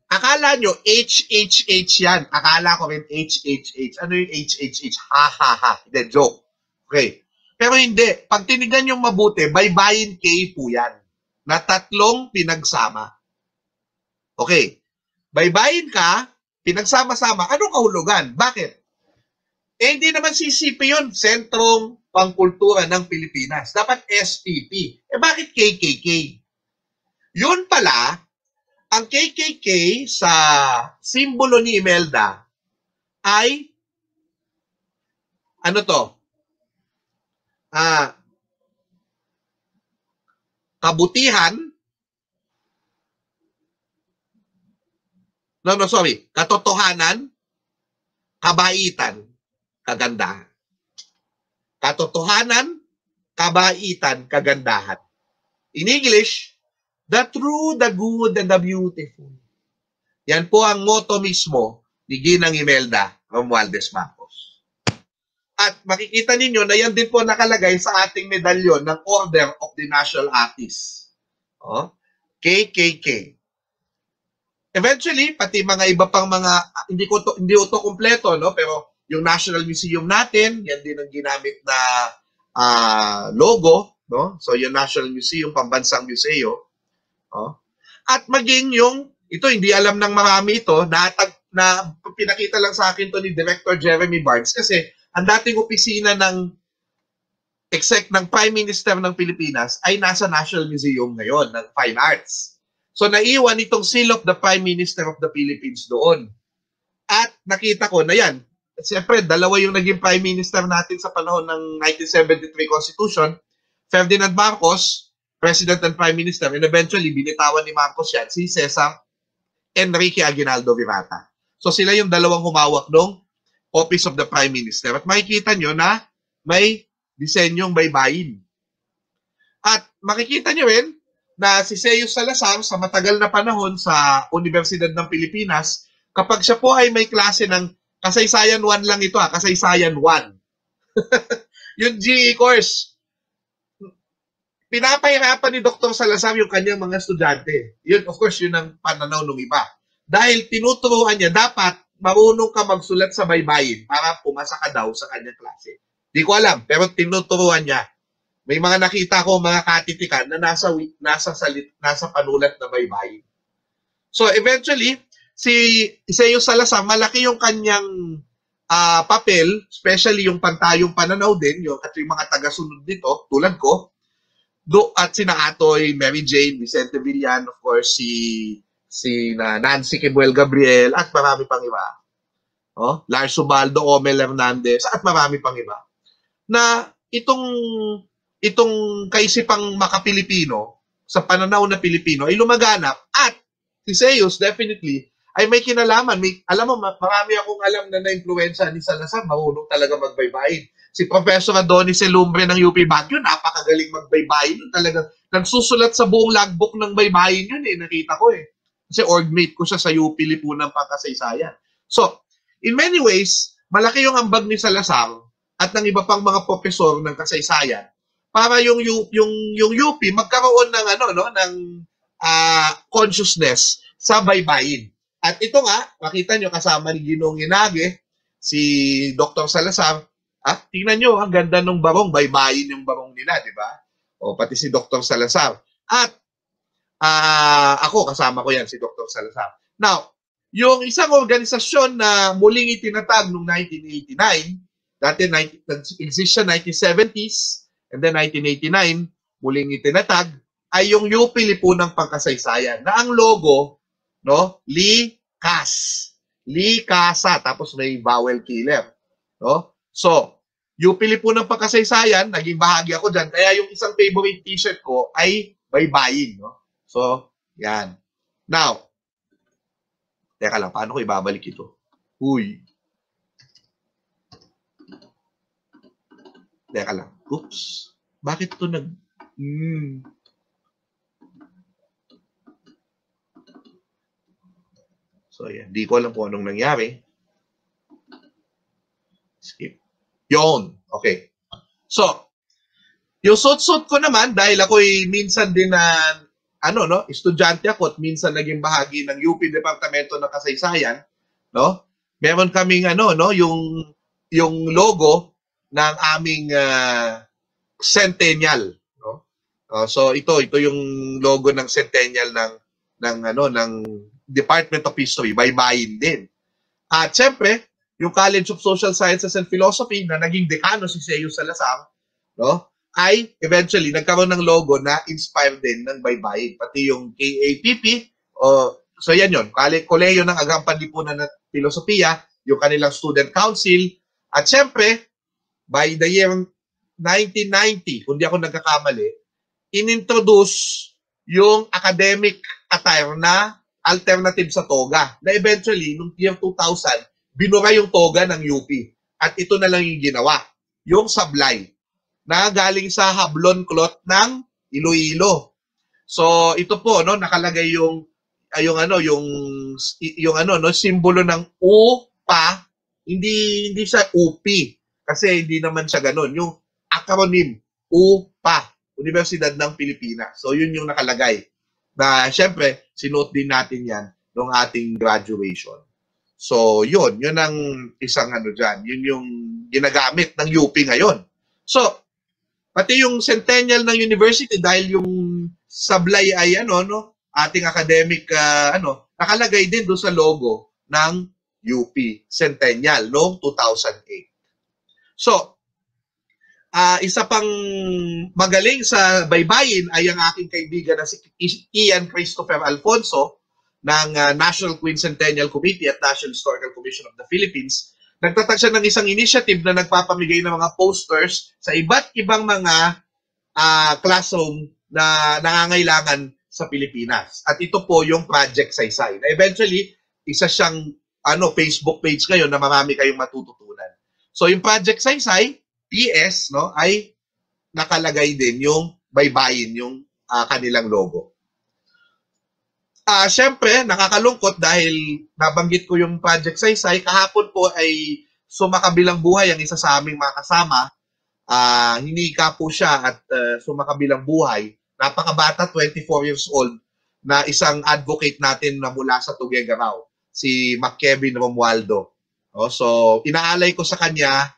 C: akala nyo HHH yan. Akala ko rin HHH. Ano yung HHH? Ha ha ha. Hindi, joke. Okay. Pero hindi. Pag tinignan yung mabuti, Baybayin K po yan. Na tatlong pinagsama. Okay. Baybayin ka, pinagsama-sama. Anong kahulugan? Bakit? Eh, hindi naman CCP yun. Sentrong Pangkultura ng Pilipinas. Dapat SPP. Eh, bakit KKK? Yun pala, ang KKK sa simbolo ni Imelda ay ano to? Kabutihan. Sorry. Katotohanan, kabaitan, kagandahan. Katotohanan, kabaitan, kagandahan. In English, the true, the good, and the beautiful. Yan po ang motto mismo ni Ginang Imelda Romualdez Marcos. At makikita ninyo na yan din po nakalagay sa ating medalyon ng Order of the National Artists. KKK. Eventually, pati mga iba pang mga, hindi ko to kumpleto, no? Pero yung National Museum natin, yan din ang ginamit na logo, no? So yung National Museum, pambansang museo. At maging yung, ito hindi alam ng marami ito, na pinakita lang sa akin to ni Director Jeremy Barnes kasi ang dating opisina ng ng Prime Minister ng Pilipinas ay nasa National Museum ngayon ng Fine Arts. So naiwan itong seal of the Prime Minister of the Philippines doon. At nakita ko na yan. Siyempre, dalawa yung naging Prime Minister natin sa panahon ng 1973 Constitution. Ferdinand Marcos, President and Prime Minister, and eventually binitawan ni Marcos yan, si Cesar Enrique Aguinaldo Virata. So sila yung dalawang humawak ng Office of the Prime Minister. At makikita nyo na may disenyong baybayin. At makikita nyo rin na si Seyus Salazar sa matagal na panahon sa Universidad ng Pilipinas, kapag siya po ay may klase ng kasaysayan 1 lang ito, kasaysayan 1. Yung GE course, pinapahirapan ni Dr. Salazar yung kanyang mga estudyante. Yun, of course, yun ang pananaw ng iba. Dahil tinuturuan niya, dapat marunong ka magsulat sa baybayin para pumasa ka daw sa kanyang klase. Di ko alam, pero tinuturuan niya. May mga nakita ko, mga katitikan na nasa panulat na baybayin. So eventually, si Seyus Salazar, malaki yung kanyang papel, especially yung pantayong pananaw din, at yung mga tagasunod dito, tulad ko, at sina Atoy, Mary Jane, Vicente Villan, of course, si Nancy Kibuel Gabriel, at marami pang iba. Lars Ubaldo, Omel Hernandez, at marami pang iba. Na itong kaisipang maka-Pilipino, sa pananaw na Pilipino, ay lumaganap. At si Seyus, definitely, ay may kinalaman. Alam mo, marami akong alam na na-influensya ni Salazar, marunong talaga magbaybayin. Si Professor Adonis Elumbre ng UP Baguio, napakagaling magbaybayin. Talagang nagsusulat sa buong logbook ng baybayin yun nakita ko Kasi orgmate ko siya sa UP Lipunan Pangkasaysayan. So, in many ways, malaki yung ambag ni Salazar at ng iba pang mga profesor ng kasaysayan para yung UP magkaroon ng ng consciousness sa baybayin. At ito nga, makita nyo kasama ni Ginong Inage, si Dr. Salazar, tingnan nyo, ang ganda ng barong, baybayin yung barong nila, di ba? O pati si Dr. Salazar. At ako, kasama ko yan, si Dr. Salazar. Now, yung isang organisasyon na muling itinatag noong 1989, dati nag-exist siya 1970s, and then 1989, muling itinatag, ay yung UP Lipunang Pangkasaysayan, na ang logo, Likas. Likasa, tapos may vowel killer. So, UP Lipunang Pangkasaysayan, naging bahagi ako dyan, kaya yung isang favorite t-shirt ko ay baybayin. So, yan. Now, teka lang, paano ko ibabalik ito? Teka lang. Oops. Bakit ito So, yan. Di ko alam kung anong nangyari. Skip. Yun. Okay. So, yung suit-suit ko naman, dahil ako'y minsan din na, estudyante ako at minsan naging bahagi ng UP Departamento ng Kasaysayan, no? Meron kaming, yung logo ng aming Centennial, no? So, ito yung logo ng Centennial ng Department of History, baybayin din. At syempre, yung College of Social Sciences and Philosophy na naging dekano si Seo Salazar, no? Ay eventually nagkaroon ng logo na inspired din ng baybayin. Pati yung KAPP, so yan yun, Kolehiyo ng Agang Panlipunan at Filosofiya, yung kanilang student council, at syempre, by the year 1990, kung di ako nagkakamali, inintroduce yung academic attire na alternative sa toga, na eventually, noong year 2000, binura yung toga ng UP. At ito na lang yung ginawa, yung sablay, na galing sa hablon cloth ng Iloilo. So ito po nakalagay yung simbolo ng UPA, hindi siya UP kasi hindi naman siya ganoon. Yung acronym UPA, Universidad ng Pilipinas. So yun yung nakalagay. Na syempre sinuot din natin yan nung ating graduation. So yun ang isang diyan. Yun yung ginagamit ng UP ngayon. So pati yung Centennial ng University, dahil yung sablay ay ating academic nakalagay din doon sa logo ng UP Centennial noong 2008. So, isa pang magaling sa baybayin ay ang aking kaibigan na si Ian Christopher Alfonso ng National Quincentennial Committee at National Historical Commission of the Philippines. Nagtatag siya ng isang initiative na nagpapamigay ng mga posters sa iba't ibang mga classroom na nangangailangan sa Pilipinas. At ito po yung Project Saysay. Na eventually, isa siyang Facebook page ngayon na marami kayong matututunan. So yung Project Saysay, PS, ay nakalagay din yung baybayin, yung kanilang logo. Siyempre, nakakalungkot dahil nabanggit ko yung Project Saysay. Kahapon po ay sumakabilang buhay ang isa sa aming mga kasama. Hinika po siya at sumakabilang buhay. Napakabata, 24 years old, na isang advocate natin na mula sa Tuguegarao, si Kevin Romualdo. So, inaalay ko sa kanya,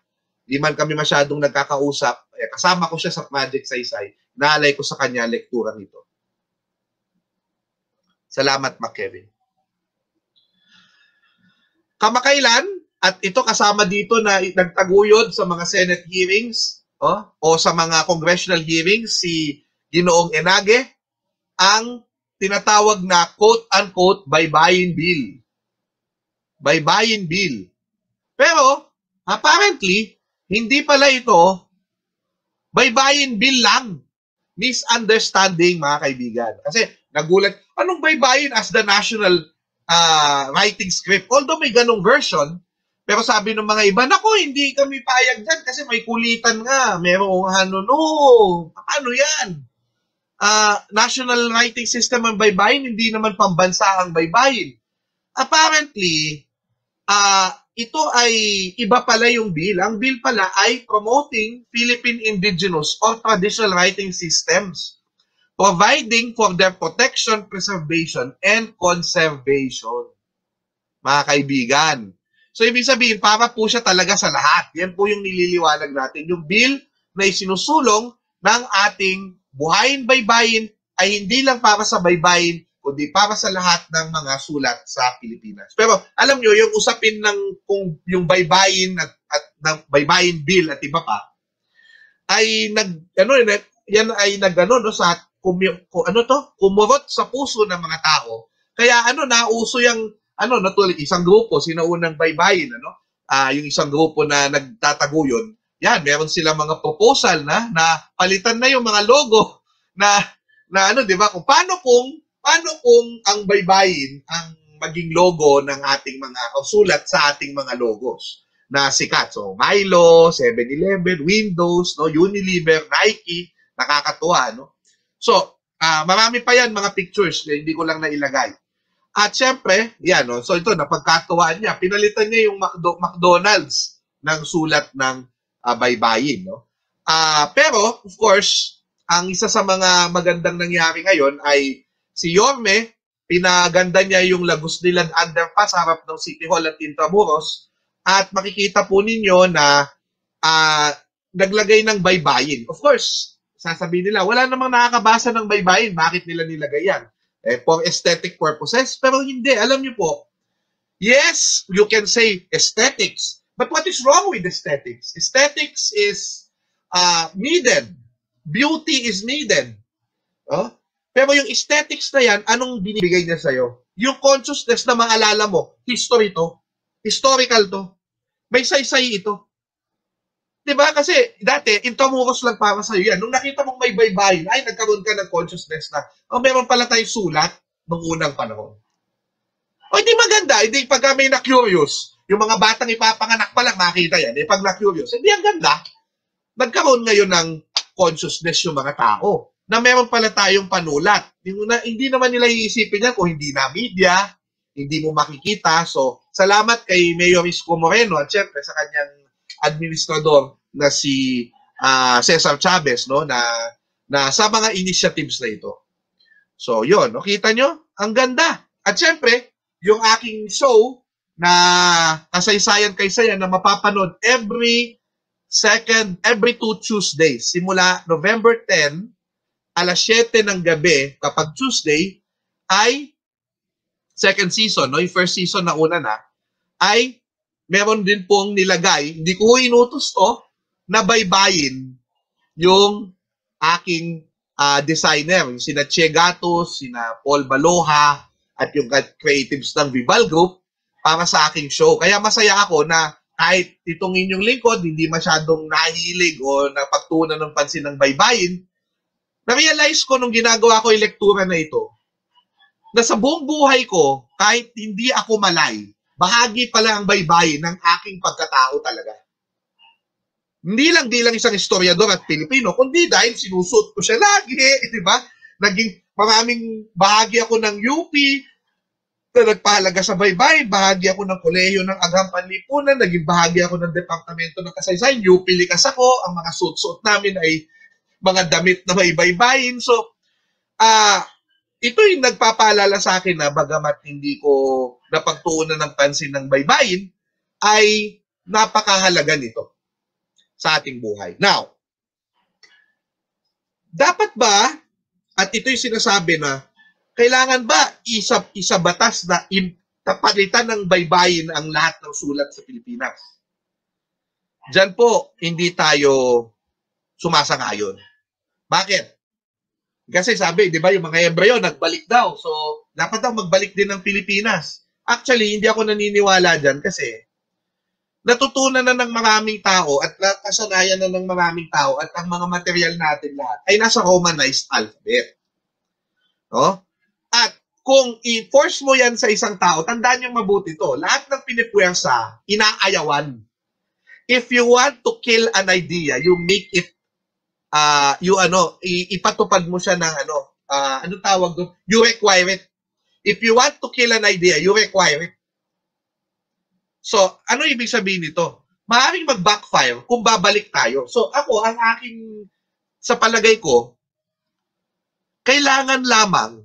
C: di man kami masyadong nagkakausap, kasama ko siya sa Project Saysay, inaalay ko sa kanya lekturang ito. Salamat, Kevin. Kamakailan, at ito kasama dito na nagtaguyod sa mga Senate hearings o sa mga congressional hearings, si Ginoong Enage, ang tinatawag na quote-unquote baybayin bill. Baybayin bill. Pero, apparently, hindi pala ito baybayin bill lang. Misunderstanding, mga kaibigan. Kasi, nagulat, anong baybayin as the national writing script? Although may ganong version, pero sabi ng mga iba, naku, hindi kami payag dyan kasi may kulitan nga. Merong paano yan? National writing system ang baybayin, hindi naman pambansa ang baybayin. Apparently, ito ay iba pala yung bill. Ang bill pala ay promoting Philippine indigenous or traditional writing systems, providing for their protection, preservation, and conservation. Mga kaibigan. So, ibig sabihin, para po siya talaga sa lahat. Yan po yung nililiwanag natin. Yung bill na isinusulong ng ating buhayin baybayin ay hindi lang para sa baybayin, kundi para sa lahat ng mga sulat sa Pilipinas. Pero alam nyo, yung usapin ng kung yung baybayin at ng baybayin bill at iba pa, ay kumurot sa puso ng mga tao. Kaya nauso yung tulad isang grupo, sinaunang baybayin, yung isang grupo na nagtataguyod, yan, meron silang mga proposal na palitan na yung mga logo na di ba? Kung paano kung ang baybayin ang maging logo ng ating mga sulat sa ating mga logos na sikat. So, Milo, 7-Eleven, Windows, Unilever, Nike, nakakatuwa, So, marami pa yan mga pictures, hindi ko lang nailagay. At syempre, yan, no? So ito, napagkatuwaan niya. Pinalitan niya yung McDonald's ng sulat ng baybayin. No? Pero, of course, ang isa sa mga magandang nangyari ngayon ay si Yorme, pinaganda niya yung Lagos Nilan Underpass harap ng City Hall at Intramuros. At makikita po ninyo na naglagay ng baybayin. Of course, sasabihin nila, wala namang nakakabasa ng baybayin. Bakit nila nilagay yan? For aesthetic purposes. Pero hindi. Alam niyo po, yes, you can say aesthetics. But what is wrong with aesthetics? Aesthetics is needed. Beauty is needed. Pero yung aesthetics na yan, anong binibigay niya sa'yo? Yung consciousness na maalala mo, history to. Historical to. May saysay ito. Diba? Kasi dati, Intramuros lang para sa'yo yan. Nung nakita mong may baybayin, ay nagkaroon ka ng consciousness na, meron pala tayong sulat nung unang panahon. Hindi maganda. Hindi pagka may na-curious, yung mga batang ipapanganak pa lang, makita yan. Pag na-curious, hindi ang ganda. Nagkaroon ngayon ng consciousness yung mga tao na meron pala tayong panulat. Hindi naman nila iisipin yan kung hindi na media, hindi mo makikita. So, salamat kay Mayor Isko Moreno at syempre sa kanyang administrador na si Cesar Chavez, no, na sa mga initiatives na ito. So, yun. No? Kita nyo? Ang ganda. At syempre, yung aking show na Kasaysayan kay Saya na mapapanood every 2 Tuesdays. Simula November 10, alas 7 ng gabi, kapag Tuesday, ay second season, no? Yung first season na una na, ay meron din pong nilagay, hindi ko inutos to, na baybayin yung aking designer, yung sina Che Gatos, sina Paul Baloha, at yung creatives ng Vival Group para sa aking show. Kaya masaya ako na kahit itong inyong lingkod, hindi masyadong nahilig o napagtuunan ng pansin ng baybayin, na-realize ko nung ginagawa ko yung lektura na ito, na sa buong buhay ko, kahit hindi ako malay, bahagi pala ang baybayin ng aking pagkatao talaga. Hindi lang isang historiador at Pilipino, kundi dahil sinusot ko siya lagi, di ba? Naging maraming bahagi ako ng UP, na nagpahalaga sa baybayin, bahagi ako ng kolehiyo ng Agham Panlipunan, naging bahagi ako ng Departamento ng Kasaysayan, UP Likas ako, ang mga suot-suot namin ay mga damit na may baybayin. So, ito yung nagpapaalala sa akin na bagamat hindi ko napagtuunan ng pansin ng baybayin, ay napakahalaga nito sa ating buhay. Now, dapat ba, at ito yung sinasabi na, kailangan ba isa batas na palitan ng baybayin ang lahat ng sulat sa Pilipinas? Diyan po, hindi tayo sumasang-ayon. Bakit? Kasi sabi, di ba, yung mga Hebreo nagbalik daw. So, dapat daw magbalik din ng Pilipinas. Actually, hindi ako naniniwala dyan kasi natutunan na ng maraming tao at kasanayan na ng maraming tao at ang mga material natin lahat ay nasa Romanized alphabet. No? At kung i-force mo yan sa isang tao, tandaan nyo mabuti to. Lahat ng pinipuwersa, inaayawan. If you want to kill an idea, you make it ipatupad mo siya ng anong tawag doon? You require it. If you want to kill an idea, you require it. So, ano ibig sabihin nito? Maaaring mag-backfire kung babalik tayo. So, ako, ang aking, sa palagay ko, kailangan lamang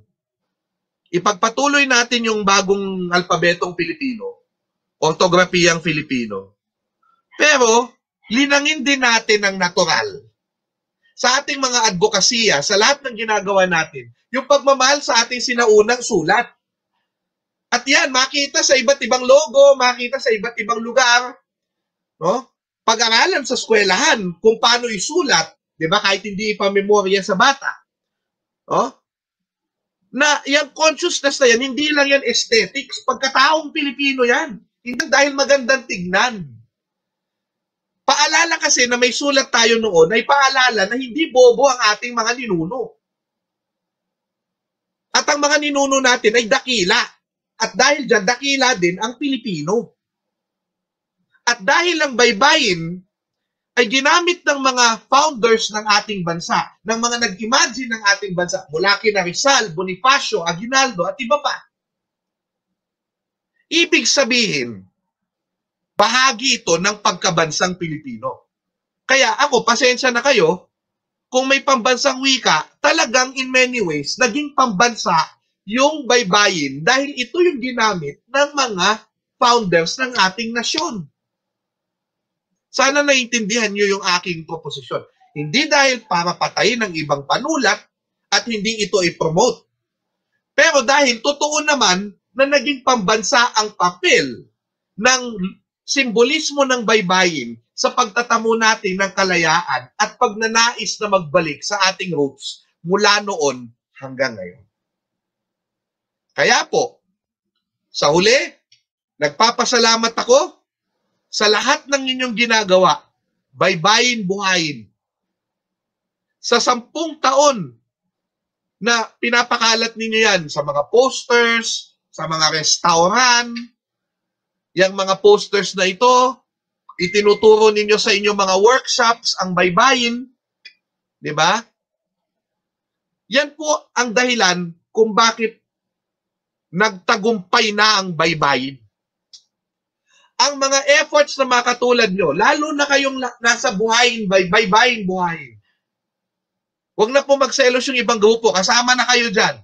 C: ipagpatuloy natin yung bagong alpabetong Pilipino, ortografiyang Filipino. Pero, linangin din natin ang natural. Sa ating mga advokasya, sa lahat ng ginagawa natin, yung pagmamahal sa ating sinaunang sulat. At yan, makita sa iba't ibang logo, makita sa iba't ibang lugar. No? Pag-aralan sa eskwelahan kung paano isulat, di ba, kahit hindi ipamemorya sa bata. No? Na yung consciousness na yan, hindi lang yan aesthetics, pagkataong Pilipino yan. Hindi dahil magandang tignan. Paalala kasi na may sulat tayo noon ay paalala na hindi bobo ang ating mga ninuno. At ang mga ninuno natin ay dakila. At dahil dyan, dakila din ang Pilipino. At dahil ang baybayin ay ginamit ng mga founders ng ating bansa, ng mga nag-imagine ng ating bansa, mula kina Rizal, Bonifacio, Aguinaldo, at iba pa. Ibig sabihin, bahagi ito ng pagkabansang Pilipino. Kaya ako, pasensya na kayo, kung may pambansang wika, talagang in many ways, naging pambansa yung baybayin dahil ito yung ginamit ng mga founders ng ating nasyon. Sana naiintindihan nyo yung aking proposisyon. Hindi dahil para patayin ng ibang panulat at hindi ito i-promote. Pero dahil totoo naman na naging pambansa ang papel ng simbolismo ng baybayin sa pagtatamo natin ng kalayaan at pagnanais na magbalik sa ating roots mula noon hanggang ngayon. Kaya po, sa huli, nagpapasalamat ako sa lahat ng inyong ginagawa, baybayin buhayin. Sa 10 taon na pinapakalat ninyo yan sa mga posters, sa mga restaurant, yung mga posters na ito, itinuturo ninyo sa inyong mga workshops ang baybayin, di ba? Yan po ang dahilan kung bakit nagtagumpay na ang baybayin. Ang mga efforts na mga katulad nyo, lalo na kayong nasa buhayin, baybayin buhayin. Huwag na po magselos yung ibang grupo, kasama na kayo dyan.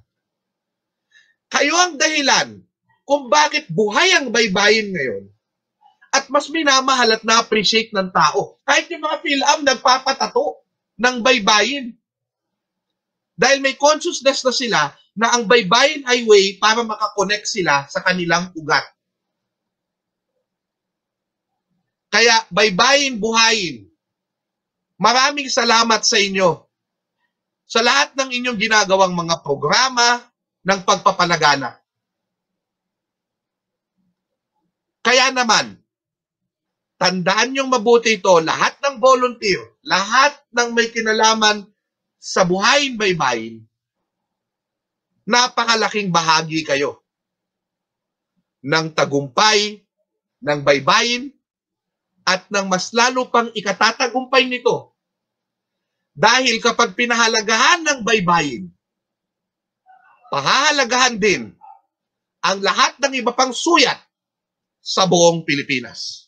C: Kayo ang dahilan kung bakit buhay ang baybayin ngayon at mas minamahal at na-appreciate ng tao. Kahit yung mga PhilAm nagpapatato ng baybayin. Dahil may consciousness na sila na ang baybayin ay way para makakonect sila sa kanilang ugat. Kaya baybayin buhayin. Maraming salamat sa inyo sa lahat ng inyong ginagawang mga programa ng pagpapalagana. Kaya naman, tandaan niyong mabuti ito, lahat ng volunteer, lahat ng may kinalaman sa buhayin baybayin, napakalaking bahagi kayo ng tagumpay ng baybayin at ng mas lalo pang ikatatagumpay nito. Dahil kapag pinahalagahan ng baybayin, pahahalagahan din ang lahat ng iba pang suyat sa buong Pilipinas.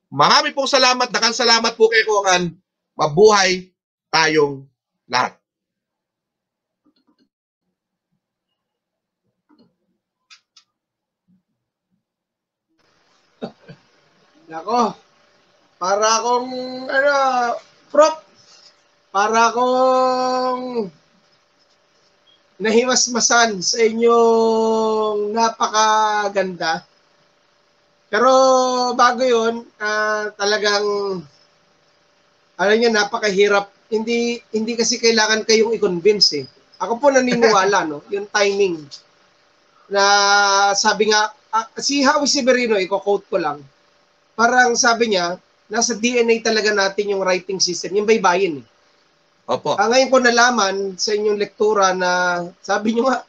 C: Marami pong salamat, salamat po kay Kongan. Mabuhay tayong lahat.
D: Nako, para akong, Prof, para akong nahimasmasan sa inyong napakaganda. Pero bago yun, talagang, napakahirap. Hindi kasi kailangan kayong i-convince eh. Ako po naniniwala, no? Yung timing. Na sabi nga, si Howie Severino, i-quote ko lang, parang sabi niya, nasa DNA talaga natin yung writing system, yung baybayin eh.
C: Opo.
D: Ngayon ko nalaman sa inyong lektura na sabi nyo nga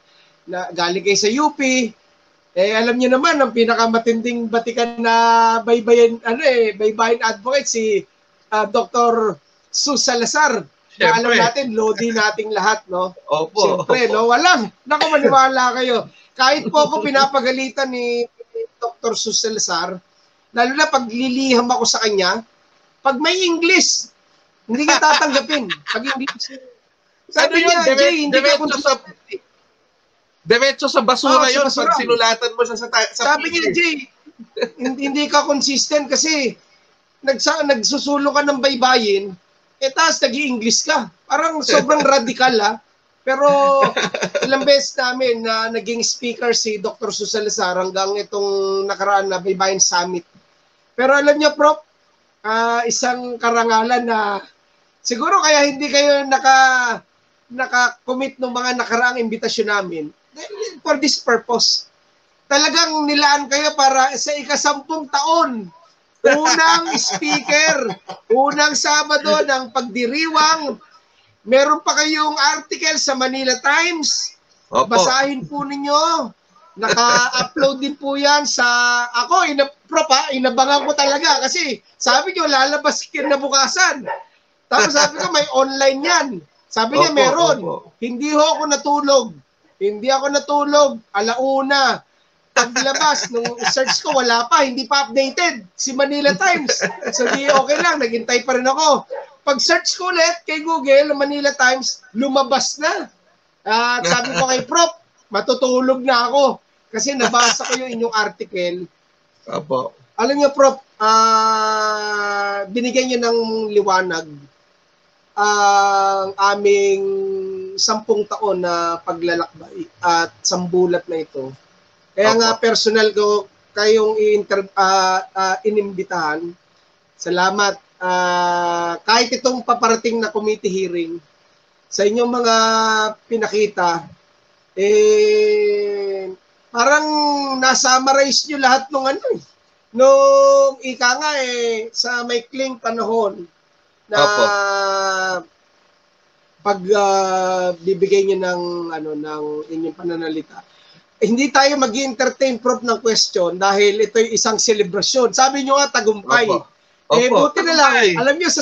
D: na galing kayo sa UP, alam niyo naman ang pinakamatinding batikan na baybayin advocate si Dr. Sus Salazar. Na alam natin, lodi nating lahat, no?
C: Opo.
D: Siyempre, no? Naku, maniwala kayo. Kahit po ako pinapagalitan ni Dr. Sus Salazar, lalo na pag liliham ako sa kanya, pag may English, hindi ka tatanggapin. Pag English, sabi niya, Jay, hindi ka
C: diretso sa basura yun pag sinulatan mo siya sa
D: sabi niya, Jay, hindi ka consistent kasi nagsusulo ka ng baybayin, tapos nag-i-English ka. Parang sobrang radikal, ha? Pero ilang beses namin na naging speaker si Dr. Sus Salazar hanggang itong nakaraan na Baybayin Summit. Pero alam niyo, Prof, isang karangalan na siguro kaya hindi kayo naka-commit ng mga nakaraang imbitasyon namin for this purpose. Talagang nilaan kayo para sa ika-10 taon. Unang speaker, unang Sabado ng pagdiriwang, meron pa kayong article sa Manila Times.
C: Opo.
D: Basahin po ninyo. Naka-upload din po yan sa ako, inabangan ko talaga kasi sabi nyo lalabas kinabukasan. Tapos sabi ko may online yan. Sabi niya meron. Opo. Hindi ho ako natulog. Hindi ako natulog. 1:00. paglabas, nung search ko, wala pa, hindi pa updated. Si Manila Times. So, di okay lang, naghintay pa rin ako. Pag search ko ulit kay Google, Manila Times, lumabas na. At sabi ko kay Prof, matutulog na ako. Kasi nabasa ko yung inyong article.
C: Opo.
D: Alam niyo, Prof, binigyan niyo ng liwanag ang aming 10 taon na paglalakbay at sambulat na ito. Kaya nga personal ko kayong inimbitahan. Salamat. Kahit itong paparating na committee hearing, sa inyong mga pinakita, parang nasummarize nyo lahat nung nung ika nga sa maikling panahon na pag bibigay niyo ng ng inyong pananalita. Hindi tayo mag-entertain Prof ng question dahil ito yung isang selebrasyon. Sabi niyo nga tagumpay. Buti na lang. Alam niyo sa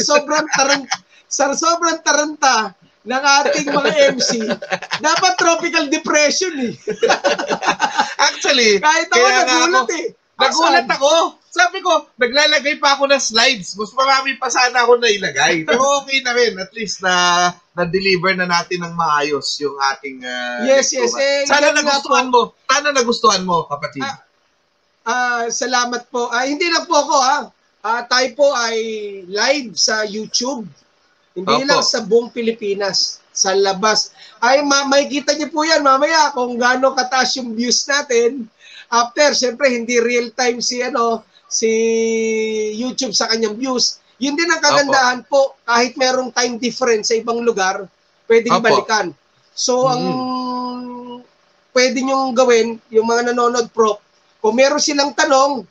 D: sobrang taranta ng ating mga MC, dapat tropical depression
C: Actually,
D: kahit ako nagulat
C: Nagulat ako. Sabi ko, naglalagay pa ako ng slides. Mas marami pa sana ako na ilagay. Pero okay na rin. At least na-deliver na natin ng maayos yung ating
D: yes.
C: Sana nagustuhan mo. Sana nagustuhan mo, kapatid.
D: Salamat po. Hindi lang po ako tayo po ay live sa YouTube. Hindi lang sa buong Pilipinas. Sa labas. May kita niyo po yan mamaya kung gaano kataas yung views natin. After, siyempre, hindi real time si YouTube sa kanyang views. Yun din ang kagandahan po, kahit merong time difference sa ibang lugar, pwedeng balikan. So, ang pwede nyong gawin, yung mga nanonood, Prof, kung meron silang tanong,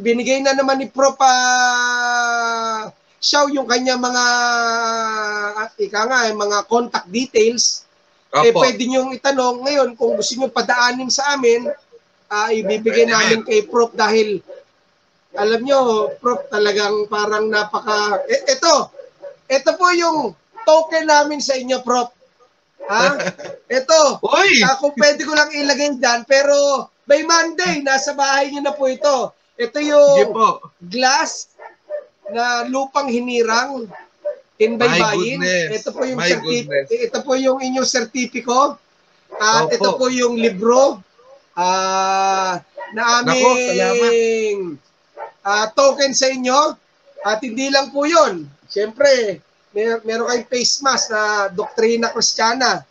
D: binigay na naman ni Prof Xiao yung kanya mga mga contact details. Pwede nyong itanong ngayon kung gusto nyo padaanin sa amin, ibibigay namin kay Prof dahil alam nyo, Prof, talagang parang napaka... Ito po yung token namin sa inyo, Prof. Ito. Kung pwede ko lang ilagay dyan, pero by Monday, nasa bahay nyo na po ito. Ito yung glass na lupang hinirang in baybayin. Ito po yung inyong sertipiko. At ito po yung libro na aming token sa inyo. At hindi lang po yun. Siyempre, meron kayong face mask na Doktrina Kristiyana.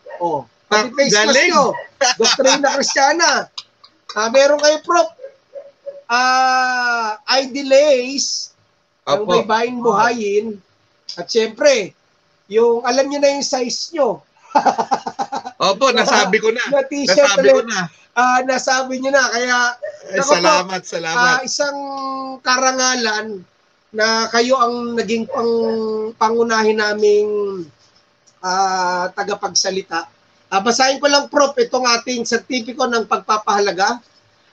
D: Pati face mask nyo, Doktrina Kristiyana. Meron kayo, Prof, ID lace ng baybayin buhayin. At siyempre, yung alam nyo na yung size nyo.
C: Nasabi ko na.
D: Nasabi nyo na. Kaya,
C: salamat.
D: Isang karangalan na kayo ang naging pangunahin naming tagapagsalita. Basahin ko lang, Prof, itong ating sertipiko ng pagpapahalaga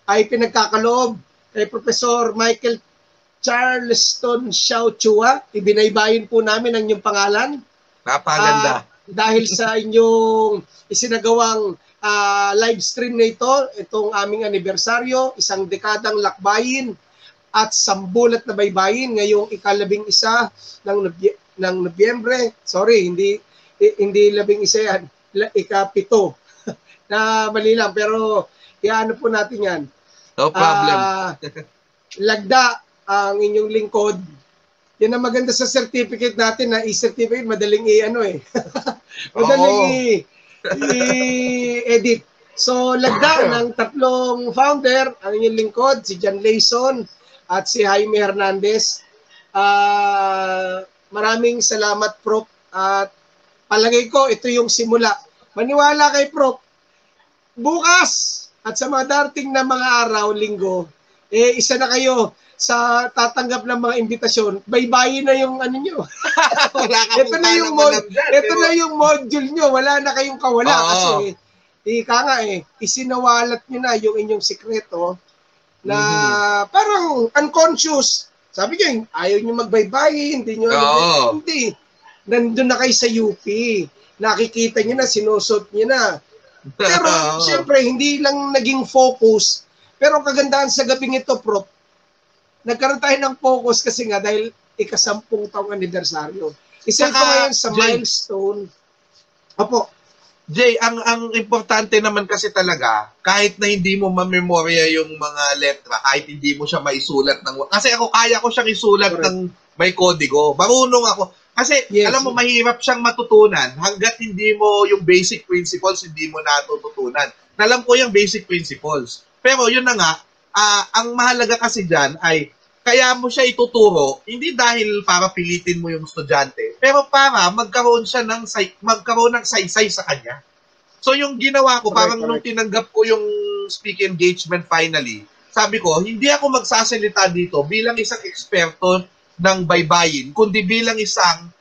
D: ay pinagkakaloob kay Professor Michael Charleston Xiao Chua. Ibinaybayin po namin ang inyong pangalan.
C: Napaganda.
D: Dahil sa inyong isinagawang live stream na itong aming anibersaryo, 1 dekadang lakbayin at sambulat na baybayin ngayong ika-11 ng Nobyembre. Sorry, hindi 11 yan, ika-7 na mali lang, pero iano po natin yan.
C: No problem.
D: Lagda ang inyong lingkod. Yan ang maganda sa certificate natin na e-certificate, madaling madaling i-edit. So, lagda ng 3 founder, ang inyong lingkod, si John Layson at si Jaime Hernandez. Maraming salamat, Prof. At palagay ko, ito yung simula. Maniwala kay Prof. Bukas at sa mga darating na mga araw, linggo, isa na kayo sa tatanggap ng mga imbitasyon, baybayin na yung nyo. Ito na yung module nyo. Wala na kayong kawala kasi isinawalat nyo na yung inyong sikreto na parang unconscious. Sabi nyo, ayaw nyo magbaybayin, hindi nyo hindi. Nandun na kayo sa UP. Nakikita nyo na, sinusot nyo na. Pero, siyempre, hindi lang naging focus Pero ang kagandahan sa gabing ito, Prof, nagkaroon tayo ng focus kasi nga dahil ika-10 taong anibersaryo. Isa ito ngayon sa milestone. Opo.
C: Jay, ang importante naman kasi talaga, kahit na hindi mo mamemorya yung mga letra, kahit hindi mo siya maisulat ng... Kasi ako, kaya ko siyang isulat ng may kodigo. Marunong ako. Kasi, alam mo, mahirap siyang matutunan hanggat hindi mo yung basic principles, hindi mo natututunan. Alam ko yung basic principles. Pero yun na nga, ang mahalaga kasi dyan ay kaya mo siya ituturo, hindi dahil para pilitin mo yung estudyante, pero para magkaroon ng saysay sa kanya. So yung ginawa ko, parang nung tinanggap ko yung speak engagement finally, sabi ko, hindi ako magsasalita dito bilang isang eksperto ng baybayin, kundi bilang isang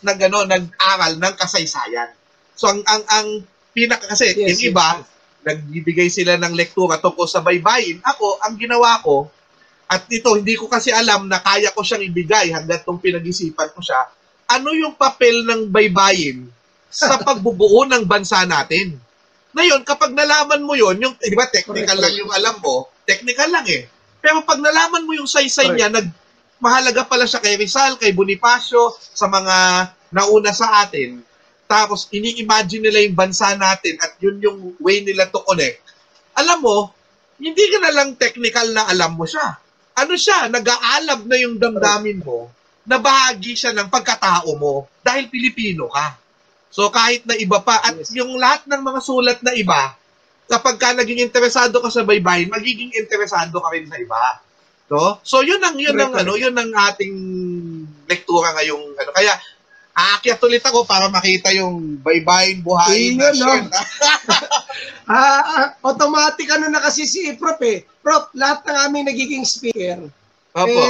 C: nag-aral ng kasaysayan. So ang pinaka kasi yung iba, nagbibigay sila ng lektura tungkol sa baybayin. Ako, ang ginawa ko, at ito, hindi ko kasi alam na kaya ko siyang ibigay hanggat nung pinag-isipan ko siya, ano yung papel ng baybayin sa pagbubuo ng bansa natin? Ngayon, kapag nalaman mo yun, yung, di ba, technical lang yung alam mo, technical lang eh. Pero pag nalaman mo yung saysay niya, mahalaga pala siya kay Rizal, kay Bonifacio, sa mga nauna sa atin, tapos ini-imagine nila yung bansa natin at yun yung way nila to connect. Alam mo, hindi ka na lang technical na alam mo siya. Ano siya, nag-aalab na yung damdamin mo, na bahagi siya ng pagkatao mo dahil Pilipino ka. So kahit na iba pa, at yung lahat ng mga sulat na iba, kapag ka naging interesado ka sa baybayin, magiging interesado ka rin sa iba. No? So yun ang ating lektura ngayong kaya aakyat ulit ako para makita yung baybayin buhayin na shirt.
D: Automatic na kasi si Prof eh. Prof, lahat ng aming nagiging speaker,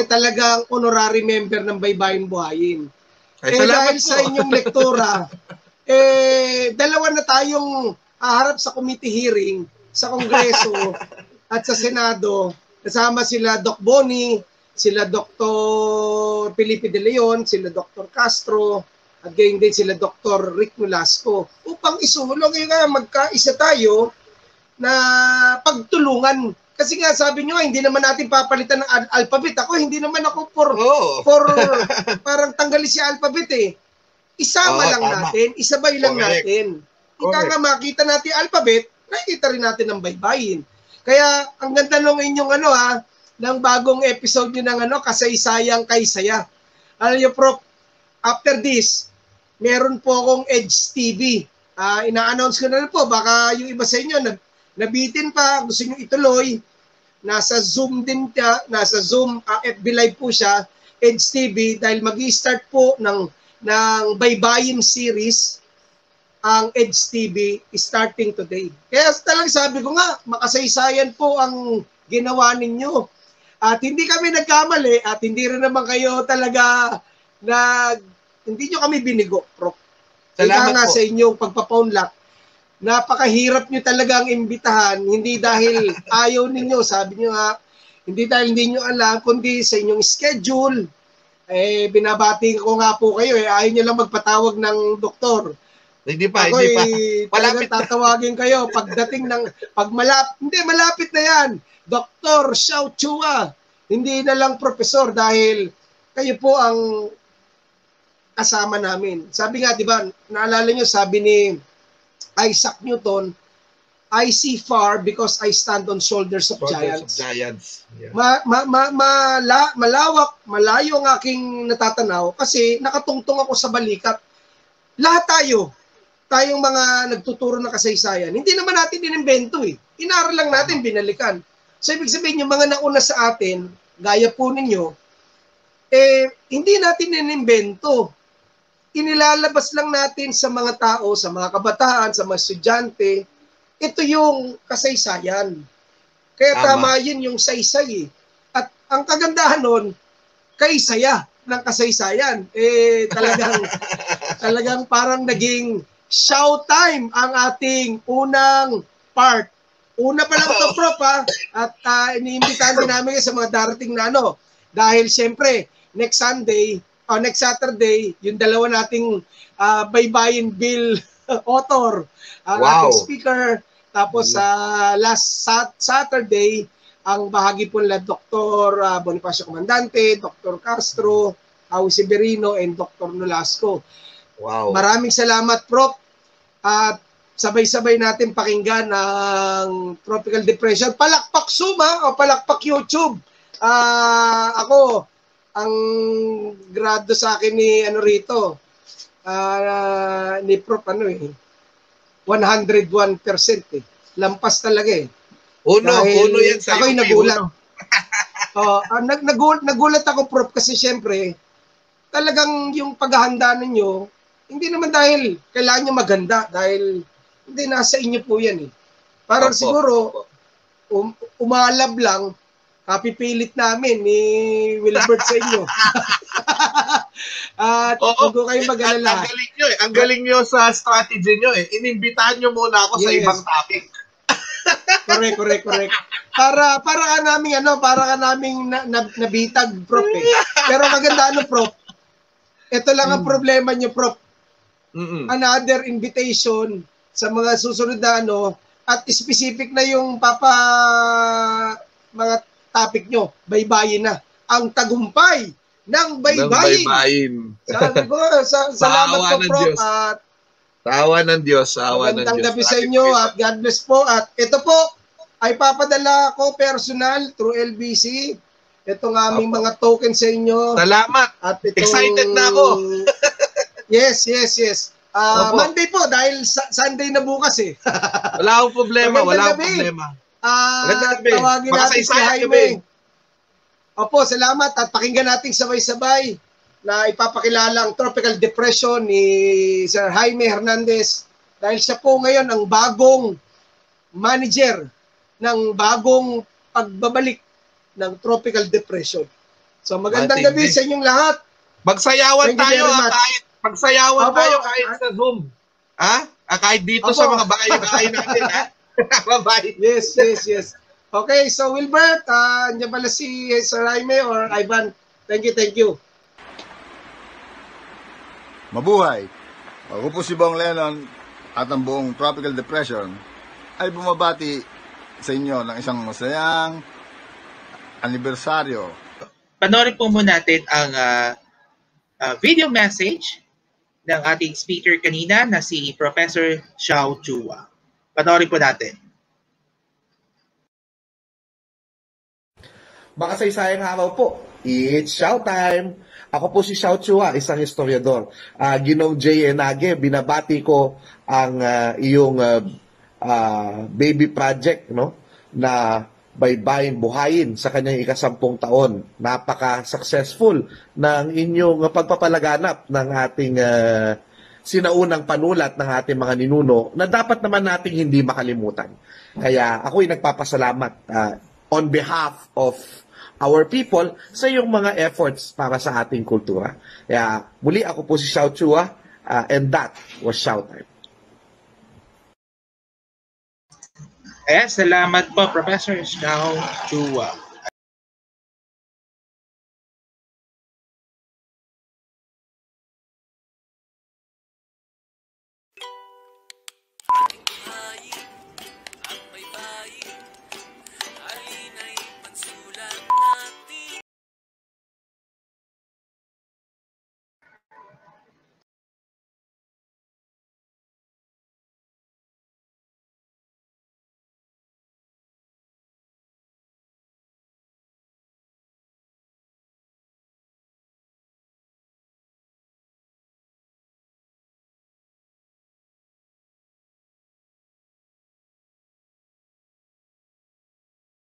D: talagang honorary member ng Baybayin Buhayin. Dahil sa inyong lektura, dalawa na tayong haharap sa committee hearing sa Kongreso at sa Senado. Kasama sila Doc Boni, sila Dr. Felipe De Leon, sila Dr. Castro, at gayon din sila Dr. Rick Nolasco, upang isulong magkaisa tayo na pagtulungan. Kasi nga sabi nyo, hindi naman natin papalitan ng alphabet. Ako, hindi naman ako for parang tanggalin si alphabet eh. Isama lang natin, isabay lang natin. Ika nga makita natin alphabet, nakikita rin natin ang baybayin. Kaya ang ganda nung inyong ng bagong episode nyo ng Kasaysayang Kaysaya. Alam nyo, Prof, after this, meron po akong Edge TV. Ina-announce ko na rin po, baka yung iba sa inyo nabitin pa, gusto nyo ituloy. Nasa Zoom din siya, nasa Zoom, FB Live po siya, Edge TV, dahil mag-i-start po ng Baybayin series, ang Edge TV starting today. Kaya talagang sabi ko nga, makasaysayan po ang ginawa ninyo. At hindi kami nagkamali, at hindi rin naman kayo talaga hindi nyo kami binigo, Prof. Salamat nga sa inyong pagpapaunlak. Napakahirap nyo talagang imbitahan, hindi dahil ayaw ninyo, sabi nyo nga, hindi dahil hindi nyo alam, kundi sa inyong schedule. Binabati ko nga po kayo, ayaw nyo lang magpatawag ng doktor.
C: Hindi pa.
D: Malapit tatawagin kayo pagdating ng, malapit na yan. Dr. Xiao Chua, hindi na lang profesor dahil kayo po ang kasama namin. Sabi nga, di ba, naalala nyo, sabi ni Isaac Newton, I see far because I stand on shoulders of giants. Yeah. Malawak, malayo ang aking natatanaw kasi nakatungtong ako sa balikat. Lahat tayong mga nagtuturo ng kasaysayan, hindi naman natin inimbento eh. Inaral lang natin, binalikan. So ibig sabihin, yung mga nauna sa atin, gaya po ninyo, hindi natin inimbento. Inilalabas lang natin sa mga tao, sa mga kabataan, sa mga estudyante, ito yung kasaysayan. Kaya tama yun yung saysay. At ang kagandahan nun, kaysaya ng kasaysayan. Talagang parang naging showtime ang ating unang part. Una pa lang ito, Prof, at iniimbitahan din namin sa mga darating na dahil siyempre, next Saturday, yung dalawa nating Baybayin Bill author, ang ating speaker, Tapos last Saturday, ang bahagi po nila Dr. Bonifacio Comandante, Dr. Castro, Howie Severino, and Dr. Nolasco.
C: Wow.
D: Maraming salamat, Prof. At sabay-sabay natin pakinggan ang Tropical Depression. Palakpak Suma o palakpak YouTube. Ako, ang grado sa akin ni rito, ni Prof. 101% eh. Lampas talaga eh.
C: Uno yan sa
D: ako'y nagulat. Nagulat ako, Prof, kasi syempre, talagang yung paghahanda ninyo, hindi naman dahil kailangan nyo maganda, dahil hindi nasa inyo po yan eh. Parang siguro, umalab lang, kapipilit namin ni Wilbert sa inyo. At huwag ko kayo mag-alala.
C: Ang galing nyo sa strategy nyo eh. Inimbitahan nyo muna ako sa ibang topic.
D: Correct. Para ka naming nabitag, Prof eh. Pero maganda Prof. Ito lang ang problema nyo, Prof. Another invitation sa mga susunod na at specific na yung mga topic nyo, baybayin na. Ang tagumpay ng baybayin. Salamat po, Prof. At
C: Awa ng Diyos.
D: Magandang gabi sa inyo at God bless po. At ito po ay papadala ko personal through LBC. Itong aming mga token sa inyo.
C: Salamat.
D: At
C: excited na ako.
D: Yes. Monday po dahil Sunday na bukas eh.
C: Wala akong problema.
D: Tawagin natin si Jaime. Opo, salamat at pakinggan natin sabay-sabay na ipapakilala ang Tropical Depression ni Sir Jaime Hernandez dahil siya po ngayon ang bagong manager ng bagong pagbabalik ng Tropical Depression. So magandang gabi sa inyong lahat.
C: Magsayawan tayo kahit sa Zoom. Kahit dito sa mga bahay natin. Bye-bye.
D: Yes. Okay, so Wilbert, andyan pala si Sir Jaime or Ivan. Thank you.
F: Mabuhay! Ako po si Bong Lennon at ang buong Tropical Depression ay bumabati sa inyo ng isang masayang anibersaryo.
A: Panoorin po muna natin ang video message ng ating speaker kanina na si Professor Xiao Chua. Panoorin po natin.
G: Makasaysayang araw po. It's Xiao time! Ako po si Xiao Chua, isang historiador. Ginong J. Enage, binabati ko ang iyong baby project na Baybayin Buhayin sa kanyang ika-10 taon. Napaka-successful ng inyong pagpapalaganap ng ating sinaunang panulat ng ating mga ninuno na dapat naman nating hindi makalimutan. Kaya ako'y nagpapasalamat on behalf of our people sa iyong mga efforts para sa ating kultura. Kaya muli ako po si Xiao Chua and that was Xiao Time.
A: Salamat po Professor Xiao Chua.